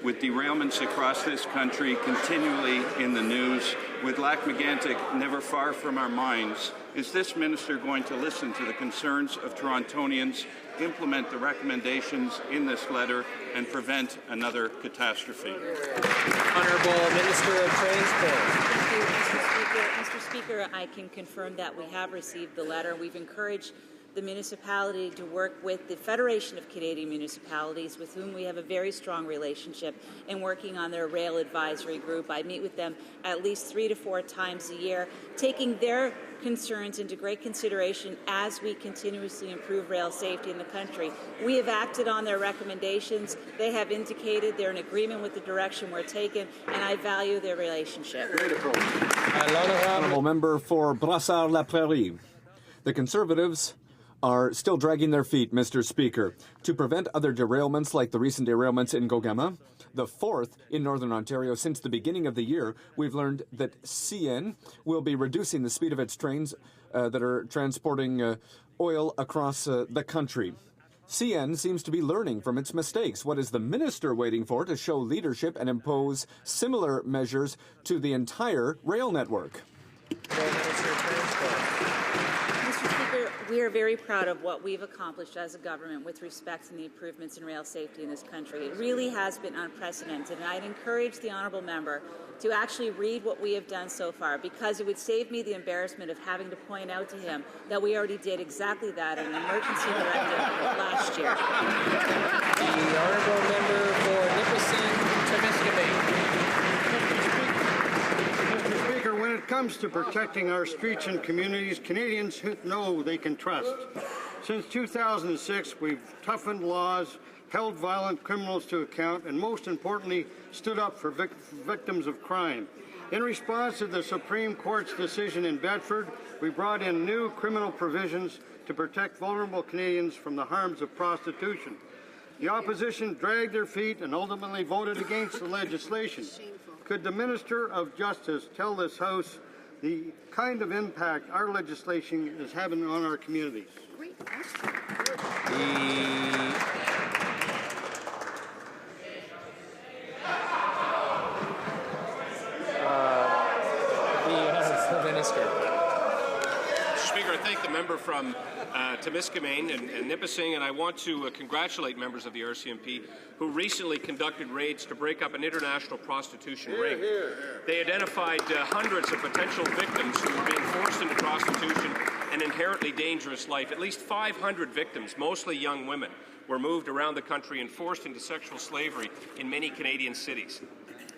with derailments across this country continually in the news, with Lac-Mégantic never far from our minds, is this minister going to listen to the concerns of Torontonians, implement the recommendations in this letter, and prevent another catastrophe? Honourable Minister of Transport. Thank you, Mr. Speaker. Mr. Speaker, I can confirm that we have received the letter. We've encouraged the municipality to work with the Federation of Canadian Municipalities, with whom we have a very strong relationship, in working on their rail advisory group. I meet with them at least 3 to 4 times a year, taking their concerns into great consideration as we continuously improve rail safety in the country. We have acted on their recommendations. They have indicated they're in agreement with the direction we're taking, and I value their relationship. Honourable member for Brassard-La Prairie. The Conservatives are still dragging their feet, Mr. Speaker, to prevent other derailments like the recent derailments in Gogama, the 4th in Northern Ontario since the beginning of the year. We've learned that CN will be reducing the speed of its trains that are transporting oil across the country. CN seems to be learning from its mistakes. What is the minister waiting for to show leadership and impose similar measures to the entire rail network? We are very proud of what we've accomplished as a government with respect to the improvements in rail safety in this country. It really has been unprecedented, and I'd encourage the honourable member to actually read what we have done so far, because it would save me the embarrassment of having to point out to him that we already did exactly that in an emergency directive last year. The honourable member for Nipissing-Temiskaming. When it comes to protecting our streets and communities, Canadians know they can trust. Since 2006, we've toughened laws, held violent criminals to account, and most importantly, stood up for victims of crime. In response to the Supreme Court's decision in Bedford, we brought in new criminal provisions to protect vulnerable Canadians from the harms of prostitution. The opposition dragged their feet and ultimately voted against the legislation. Could the Minister of Justice tell this House the kind of impact our legislation is having on our communities? Great question. The Minister. Mr. Speaker, I thank the member from Temiskaming and Nipissing, and I want to congratulate members of the RCMP who recently conducted raids to break up an international prostitution ring. They identified hundreds of potential victims who were being forced into prostitution, an inherently dangerous life. At least 500 victims, mostly young women, were moved around the country and forced into sexual slavery in many Canadian cities.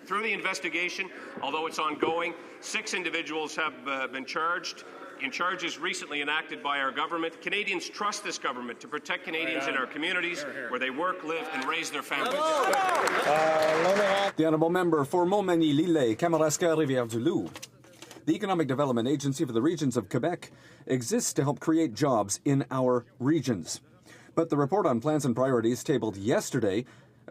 Through the investigation, although it's ongoing, 6 individuals have been charged in charges recently enacted by our government. Canadians trust this government to protect Canadians in our communities where they work, live, and raise their families. The honourable member for Montmagny-Lilley, Kamouraska, Rivière-du-Loup. The Economic Development Agency for the Regions of Quebec exists to help create jobs in our regions. But the report on plans and priorities tabled yesterday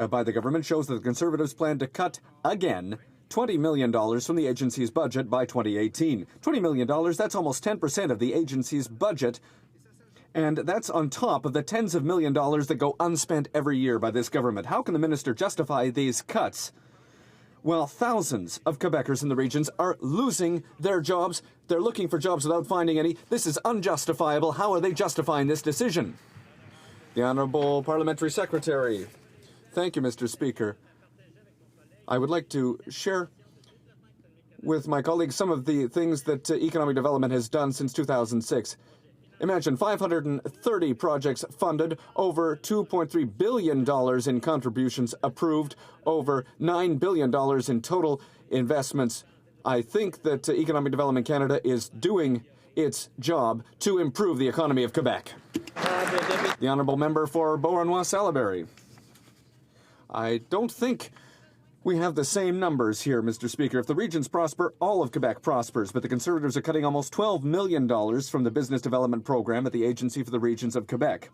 by the government shows that the Conservatives plan to cut again $20 million from the agency's budget by 2018. $20 million, that's almost 10% of the agency's budget. And that's on top of the tens of millions of dollars that go unspent every year by this government. How can the minister justify these cuts? Well, thousands of Quebecers in the regions are losing their jobs. They're looking for jobs without finding any. This is unjustifiable. How are they justifying this decision? The Honourable Parliamentary Secretary. Thank you, Mr. Speaker. I would like to share with my colleagues some of the things that economic development has done since 2006. Imagine 530 projects funded, over $2.3 billion in contributions approved, over $9 billion in total investments. I think that Economic Development Canada is doing its job to improve the economy of Quebec. The Honourable Member for Beauharnois-Salaberry. I don't think we have the same numbers here, Mr. Speaker. If the regions prosper, all of Quebec prospers, but the Conservatives are cutting almost $12 million from the Business Development Program at the Agency for the Regions of Quebec,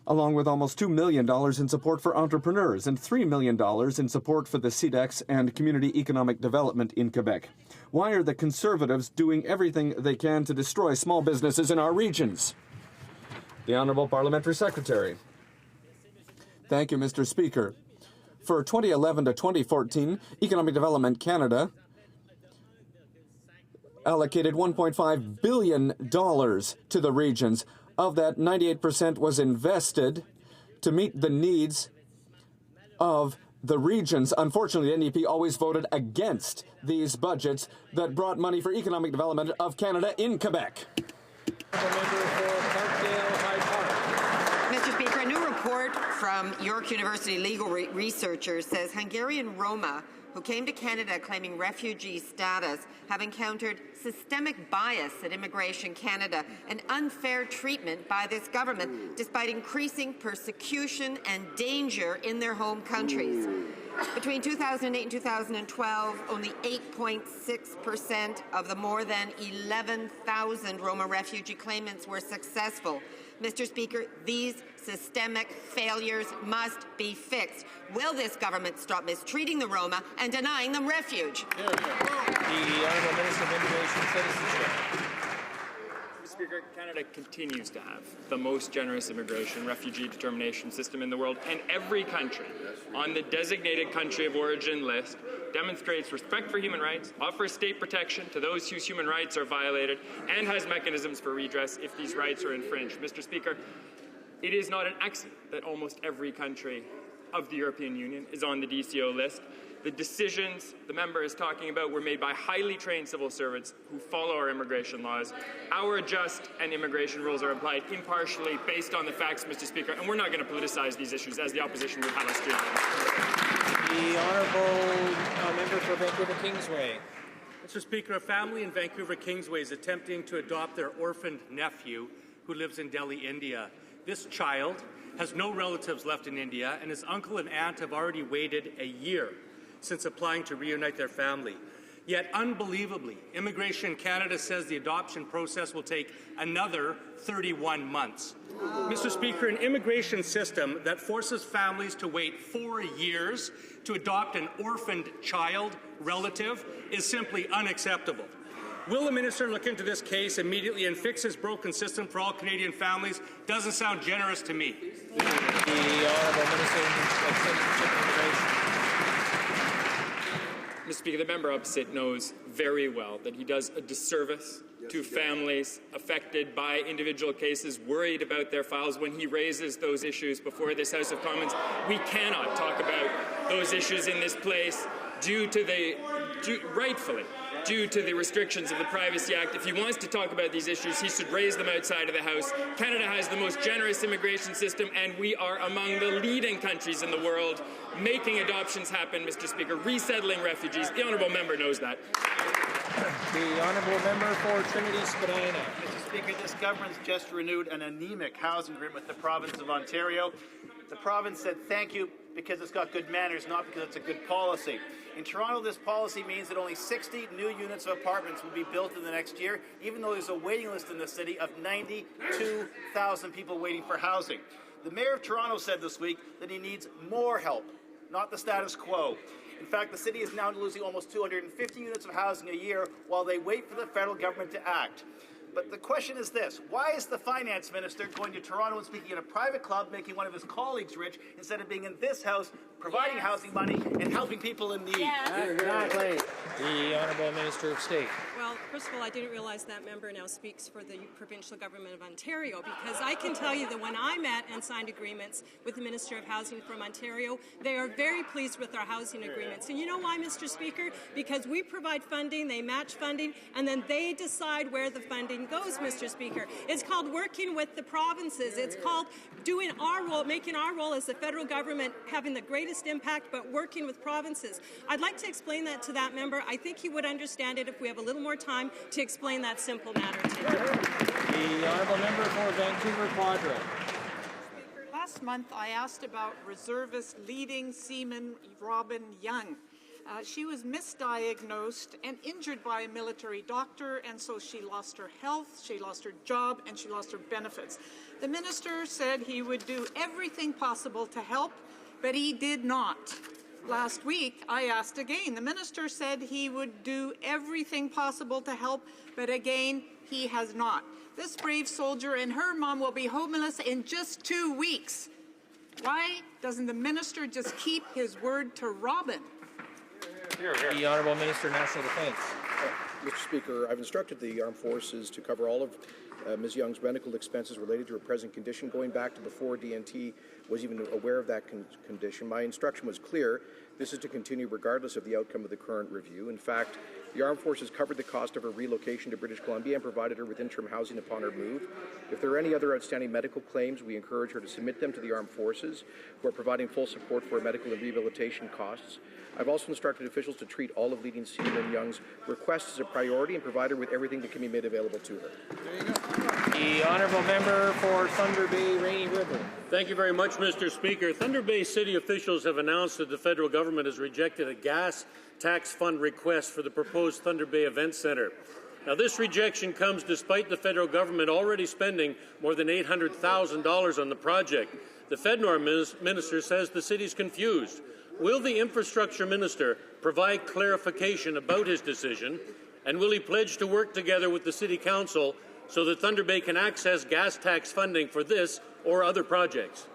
along with almost $2 million in support for entrepreneurs and $3 million in support for the CEDEX and community economic development in Quebec. Why are the Conservatives doing everything they can to destroy small businesses in our regions? The Honourable Parliamentary Secretary. Thank you, Mr. Speaker. For 2011 to 2014, Economic Development Canada allocated $1.5 billion to the regions. Of that, 98% was invested to meet the needs of the regions. Unfortunately, the NDP always voted against these budgets that brought money for economic development of Canada in Quebec. Mr. Speaker, a new report from York University legal researchers says Hungarian Roma who came to Canada claiming refugee status have encountered systemic bias at Immigration Canada and unfair treatment by this government, despite increasing persecution and danger in their home countries. Between 2008 and 2012, only 8.6% of the more than 11,000 Roma refugee claimants were successful. Mr. Speaker, these systemic failures must be fixed. Will this government stop mistreating the Roma and denying them refuge? The Honourable Minister of Immigration and Citizenship. Mr. Speaker, Canada continues to have the most generous immigration refugee determination system in the world, and every country on the designated country of origin list demonstrates respect for human rights, offers state protection to those whose human rights are violated, and has mechanisms for redress if these rights are infringed. Mr. Speaker, it is not an accident that almost every country of the European Union is on the DCO list. The decisions the member is talking about were made by highly trained civil servants who follow our immigration laws. Our just and immigration rules are applied impartially based on the facts, Mr. Speaker, and we're not going to politicize these issues as the opposition would have us do. The Honourable Member for Vancouver Kingsway. Mr. Speaker, a family in Vancouver Kingsway is attempting to adopt their orphaned nephew who lives in Delhi, India. This child has no relatives left in India, and his uncle and aunt have already waited a year since applying to reunite their family. Yet, unbelievably, Immigration Canada says the adoption process will take another 31 months. Mr. Speaker, an immigration system that forces families to wait 4 years to adopt an orphaned child relative is simply unacceptable. Will the minister look into this case immediately and fix this broken system for all Canadian families? Doesn't sound generous to me. The Honourable Minister of Citizenship and Immigration. Mr. Speaker, the member opposite knows very well that he does a disservice to families affected by individual cases, worried about their files when he raises those issues before this House of Commons. We cannot talk about those issues in this place rightfully due to the restrictions of the Privacy Act. If he wants to talk about these issues, he should raise them outside of the House. Canada has the most generous immigration system, and we are among the leading countries in the world making adoptions happen, Mr. Speaker, resettling refugees. The Honourable Member knows that. The Honourable Member for Trinity Spadina. Mr. Speaker, this government's just renewed an anemic housing agreement with the province of Ontario. The province said thank you because it's got good manners, not because it's a good policy. In Toronto, this policy means that only 60 new units of apartments will be built in the next year, even though there's a waiting list in the city of 92,000 people waiting for housing. The Mayor of Toronto said this week that he needs more help, not the status quo. In fact, the city is now losing almost 250 units of housing a year while they wait for the federal government to act. But the question is this: why is the finance minister going to Toronto and speaking at a private club, making one of his colleagues rich, instead of being in this House, providing housing money and helping people in need? Exactly. The Honourable Minister of State. Well, first of all, I didn't realize that member now speaks for the provincial government of Ontario, because I can tell you that when I met and signed agreements with the Minister of Housing from Ontario, they are very pleased with our housing agreements. And you know why, Mr. Speaker? Because we provide funding, they match funding, and then they decide where the funding goes, Mr. Speaker. It's called working with the provinces. It's called doing our role, making our role as the federal government having the greatest impact, but working with provinces. I'd like to explain that to that member. I think he would understand it if we have a little more time to explain that simple matter to him. The Honourable Member for Vancouver Quadra. Last month, I asked about reservist leading seaman Robin Young. She was misdiagnosed and injured by a military doctor, and so she lost her health, she lost her job, and she lost her benefits. The minister said he would do everything possible to help, but he did not. Last week, I asked again. The minister said he would do everything possible to help, but again, he has not. This brave soldier and her mom will be homeless in just 2 weeks. Why doesn't the minister just keep his word to Robin? The Honourable Minister of National Defence. Mr. Speaker, I've instructed the Armed Forces to cover all of Ms. Young's medical expenses related to her present condition, going back to before DNT was even aware of that condition. My instruction was clear. This is to continue regardless of the outcome of the current review. In fact, the Armed Forces covered the cost of her relocation to British Columbia and provided her with interim housing upon her move. If there are any other outstanding medical claims, we encourage her to submit them to the Armed Forces, who are providing full support for her medical and rehabilitation costs. I've also instructed officials to treat all of Leading Seaman Young's requests as a priority and provide her with everything that can be made available to her. There you go. The Honourable Member for Thunder Bay, Rainy River. Thank you very much, Mr. Speaker. Thunder Bay city officials have announced that the federal government has rejected a gas tax fund request for the proposed Thunder Bay Event Centre. Now, this rejection comes despite the federal government already spending more than $800,000 on the project. The FedNor minister says the city's confused. Will the infrastructure minister provide clarification about his decision, and will he pledge to work together with the City Council so that Thunder Bay can access gas tax funding for this or other projects?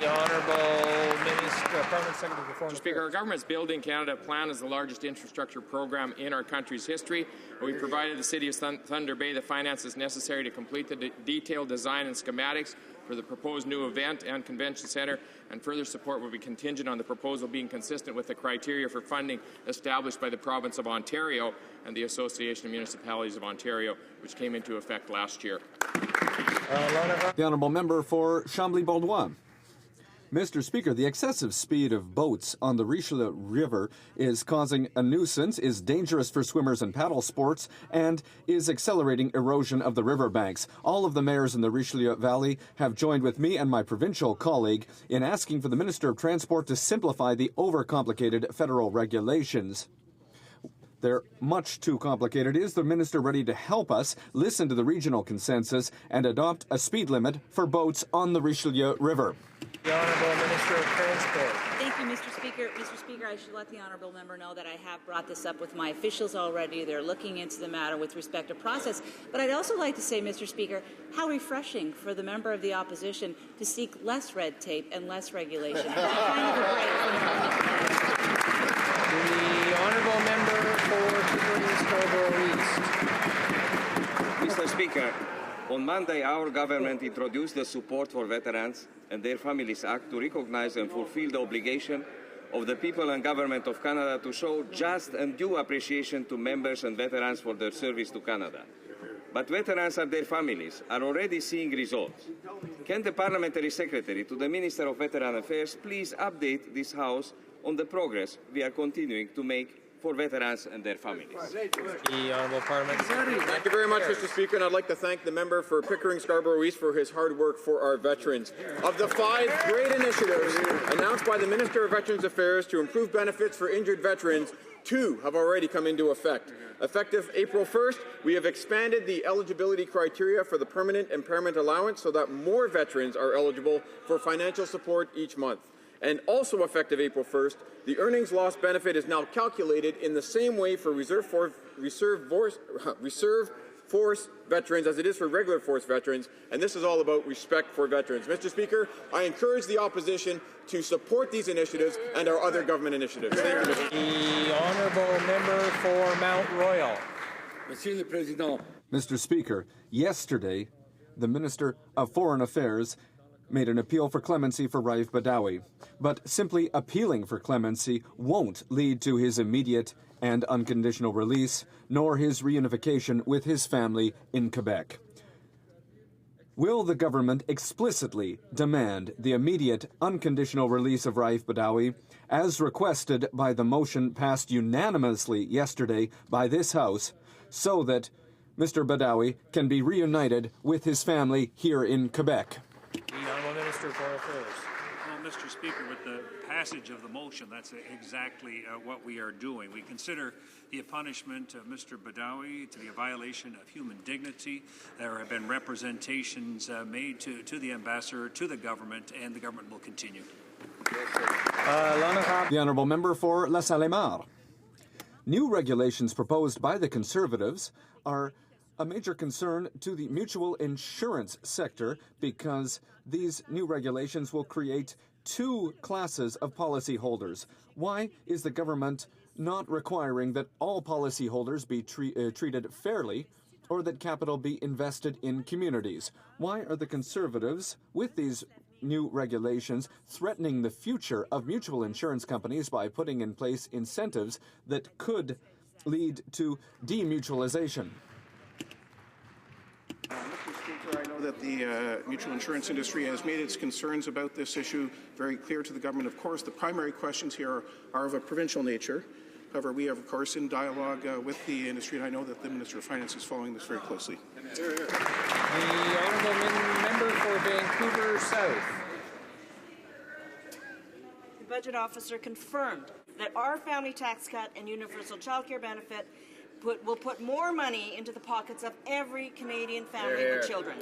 The Honourable Minister, Permanent Secretary for Foreign Mr. Speaker, our government's Building Canada plan is the largest infrastructure program in our country's history. We provided the City of Thunder Bay the finances necessary to complete the detailed design and schematics for the proposed new event and convention centre, and further support will be contingent on the proposal being consistent with the criteria for funding established by the Province of Ontario and the Association of Municipalities of Ontario, which came into effect last year. The Honourable Member for Chambly-Beaudoin. Mr. Speaker, the excessive speed of boats on the Richelieu River is causing a nuisance, is dangerous for swimmers and paddle sports, and is accelerating erosion of the riverbanks. All of the mayors in the Richelieu Valley have joined with me and my provincial colleague in asking for the Minister of Transport to simplify the overcomplicated federal regulations. They're much too complicated. Is the minister ready to help us listen to the regional consensus and adopt a speed limit for boats on the Richelieu River? The Honourable Minister of Transport. Thank you, Mr. Speaker. Mr. Speaker, I should let the honourable member know that I have brought this up with my officials already. They're looking into the matter with respect to process. But I'd also like to say, Mr. Speaker, how refreshing for the member of the opposition to seek less red tape and less regulation. It's kind of a break from the honourable member for Scarborough East. Mr. Speaker, on Monday, our government introduced the Support for Veterans and Their Families Act to recognize and fulfill the obligation of the people and government of Canada to show just and due appreciation to members and veterans for their service to Canada. But veterans and their families are already seeing results. Can the Parliamentary Secretary to the Minister of Veteran Affairs please update this House on the progress we are continuing to make for veterans and their families. The Honourable Parliamentary. Thank you very much, Mr. Speaker, and I'd like to thank the member for Pickering Scarborough East for his hard work for our veterans. Of the 5 great initiatives announced by the Minister of Veterans Affairs to improve benefits for injured veterans, 2 have already come into effect. Effective April 1st, we have expanded the eligibility criteria for the permanent impairment allowance so that more veterans are eligible for financial support each month. And also effective April 1st, the earnings loss benefit is now calculated in the same way for reserve force veterans as it is for regular force veterans, and this is all about respect for veterans. Mr. Speaker, I encourage the opposition to support these initiatives and our other government initiatives. Thank you, Mr. The Honourable Member for Mount Royal. Mr. Speaker, yesterday, the Minister of Foreign Affairs made an appeal for clemency for Raif Badawi. But simply appealing for clemency won't lead to his immediate and unconditional release, nor his reunification with his family in Quebec. Will the government explicitly demand the immediate, unconditional release of Raif Badawi, as requested by the motion passed unanimously yesterday by this House, so that Mr. Badawi can be reunited with his family here in Quebec? The Honourable Minister for Affairs. Well, Mr. Speaker, with the passage of the motion, that's exactly what we are doing. We consider the punishment of Mr. Badawi to be a violation of human dignity. There have been representations made to the ambassador, to the government, and the government will continue. The Honourable Member for La Salle-Mar. New regulations proposed by the Conservatives are a major concern to the mutual insurance sector because these new regulations will create 2 classes of policyholders. Why is the government not requiring that all policyholders be treated fairly or that capital be invested in communities? Why are the Conservatives, with these new regulations, threatening the future of mutual insurance companies by putting in place incentives that could lead to demutualization? Mr. Speaker, I know that the mutual insurance industry has made its concerns about this issue very clear to the government. Of course, the primary questions here are of a provincial nature. However, we are, of course, in dialogue with the industry, and I know that the Minister of Finance is following this very closely. The Honourable Member for Vancouver South. The Budget Officer confirmed that our family tax cut and universal childcare benefit will put more money into the pockets of every Canadian family with children.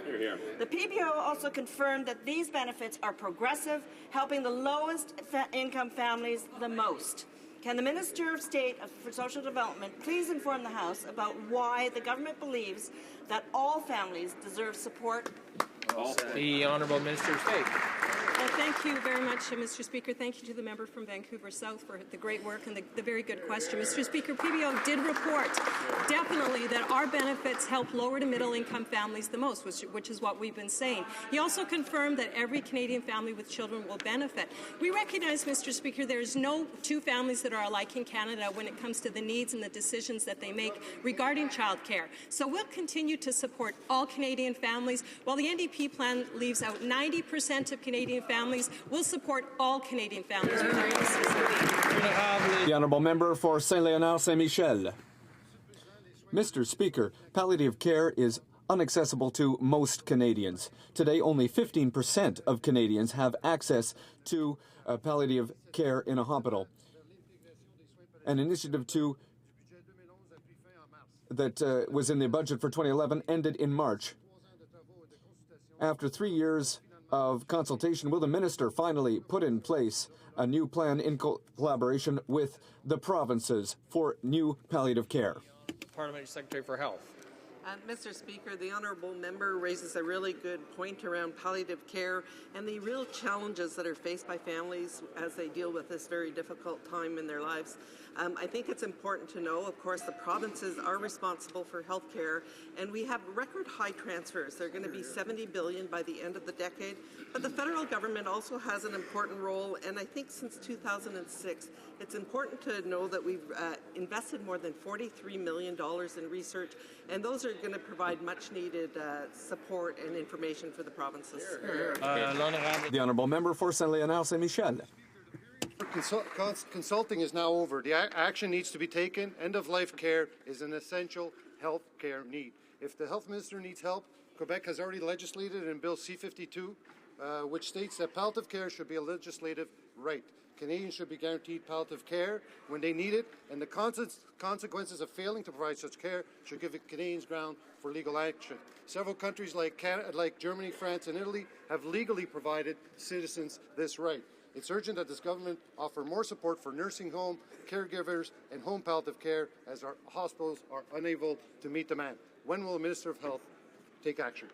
The PBO also confirmed that these benefits are progressive, helping the lowest income families the most. Can the Minister of State for Social Development please inform the House about why the government believes that all families deserve support? The Honourable Minister of State. Thank you very much, Mr. Speaker. Thank you to the member from Vancouver South for the great work and the very good question. Mr. Speaker, PBO did report definitely that our benefits help lower to middle income families the most, which is what we've been saying. He also confirmed that every Canadian family with children will benefit. We recognize, Mr. Speaker, there's no 2 families that are alike in Canada when it comes to the needs and the decisions that they make regarding childcare. So we'll continue to support all Canadian families. While the NDP plan leaves out 90% of Canadian families, we'll support all Canadian families regardless of The Honourable Member for Saint-Léonard Saint-Michel. Mr. Speaker, palliative care is inaccessible to most Canadians. Today, only 15% of Canadians have access to palliative care in a hospital. An initiative that was in the budget for 2011 ended in March. After 3 years of consultation, will the minister finally put in place a new plan in collaboration with the provinces for new palliative care? Parliamentary Secretary for Health. Mr. Speaker, the honourable member raises a really good point around palliative care and the real challenges that are faced by families as they deal with this very difficult time in their lives. I think it's important to know, of course, the provinces are responsible for health care, and we have record high transfers. They're going to be $70 billion by the end of the decade, but the federal government also has an important role, and I think since 2006, it's important to know that we've invested more than $43 million in research, and those are going to provide much-needed support and information for the provinces. The Honourable Member for Saint-Léonard Saint-Michel. Consulting is now over. The action needs to be taken. End-of-life care is an essential health care need. If the health minister needs help, Quebec has already legislated in Bill C-52, which states that palliative care should be a legislative right. Canadians should be guaranteed palliative care when they need it, and the consequences of failing to provide such care should give Canadians ground for legal action. Several countries like Germany, France, and Italy have legally provided citizens this right. It's urgent that this government offer more support for nursing home, caregivers, and home palliative care as our hospitals are unable to meet demand. When will the Minister of Health take action?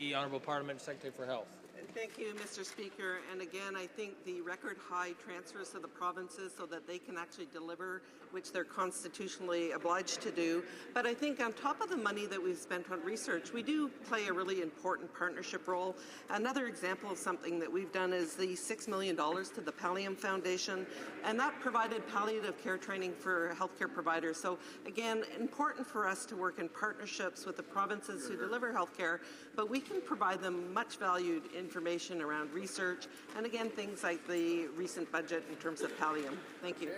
The Honourable Parliament Secretary for Health. Thank you, Mr. Speaker. And again, I think the record high transfers to the provinces so that they can actually deliver, which they're constitutionally obliged to do. But I think on top of the money that we've spent on research, we do play a really important partnership role. Another example of something that we've done is the $6 million to the Pallium Foundation, and that provided palliative care training for healthcare providers. So again, important for us to work in partnerships with the provinces who deliver healthcare, but we can provide them much valued information around research, and again, things like the recent budget in terms of Pallium. Thank you.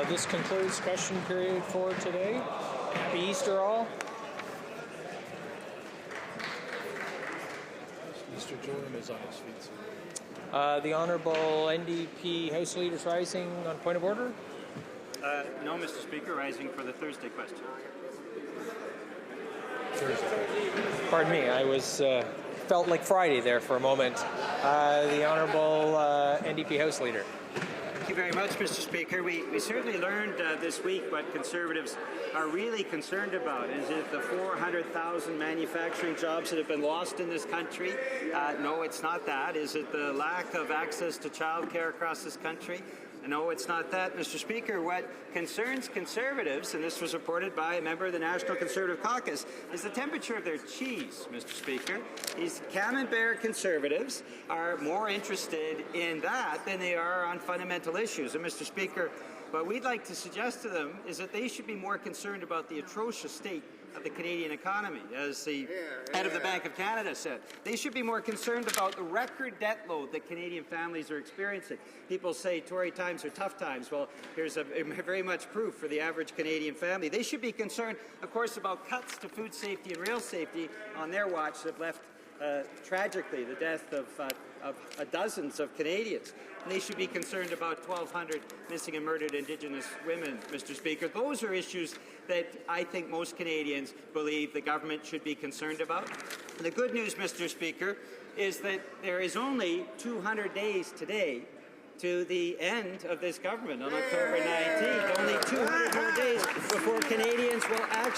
This concludes question period for today. Happy Easter all. Mr. Jordan is on his feet, sir. The Honourable NDP House Leaders rising on point of order? No, Mr. Speaker, rising for the Thursday question. Pardon me, I was felt like Friday there for a moment. The Honourable NDP House Leader. Thank you very much, Mr. Speaker. We certainly learned this week what Conservatives are really concerned about. Is it the 400,000 manufacturing jobs that have been lost in this country? No, it's not that. Is it the lack of access to childcare across this country? No, it's not that, Mr. Speaker. What concerns Conservatives, and this was reported by a member of the National Conservative Caucus, is the temperature of their cheese, Mr. Speaker. These Camembert Conservatives are more interested in that than they are on fundamental issues. And, Mr. Speaker, what we'd like to suggest to them is that they should be more concerned about the atrocious state of the Canadian economy, as the head of the Bank of Canada said. They should be more concerned about the record debt load that Canadian families are experiencing. People say Tory times are tough times. Well, here's a very much proof for the average Canadian family. They should be concerned, of course, about cuts to food safety and rail safety on their watch that have left, tragically, the death of dozens of Canadians. And they should be concerned about 1,200 missing and murdered Indigenous women, Mr. Speaker. Those are issues that I think most Canadians believe the government should be concerned about. And the good news, Mr. Speaker, is that there is only 200 days today to the end of this government on October 19th. Only 200 more days before Canadians will actually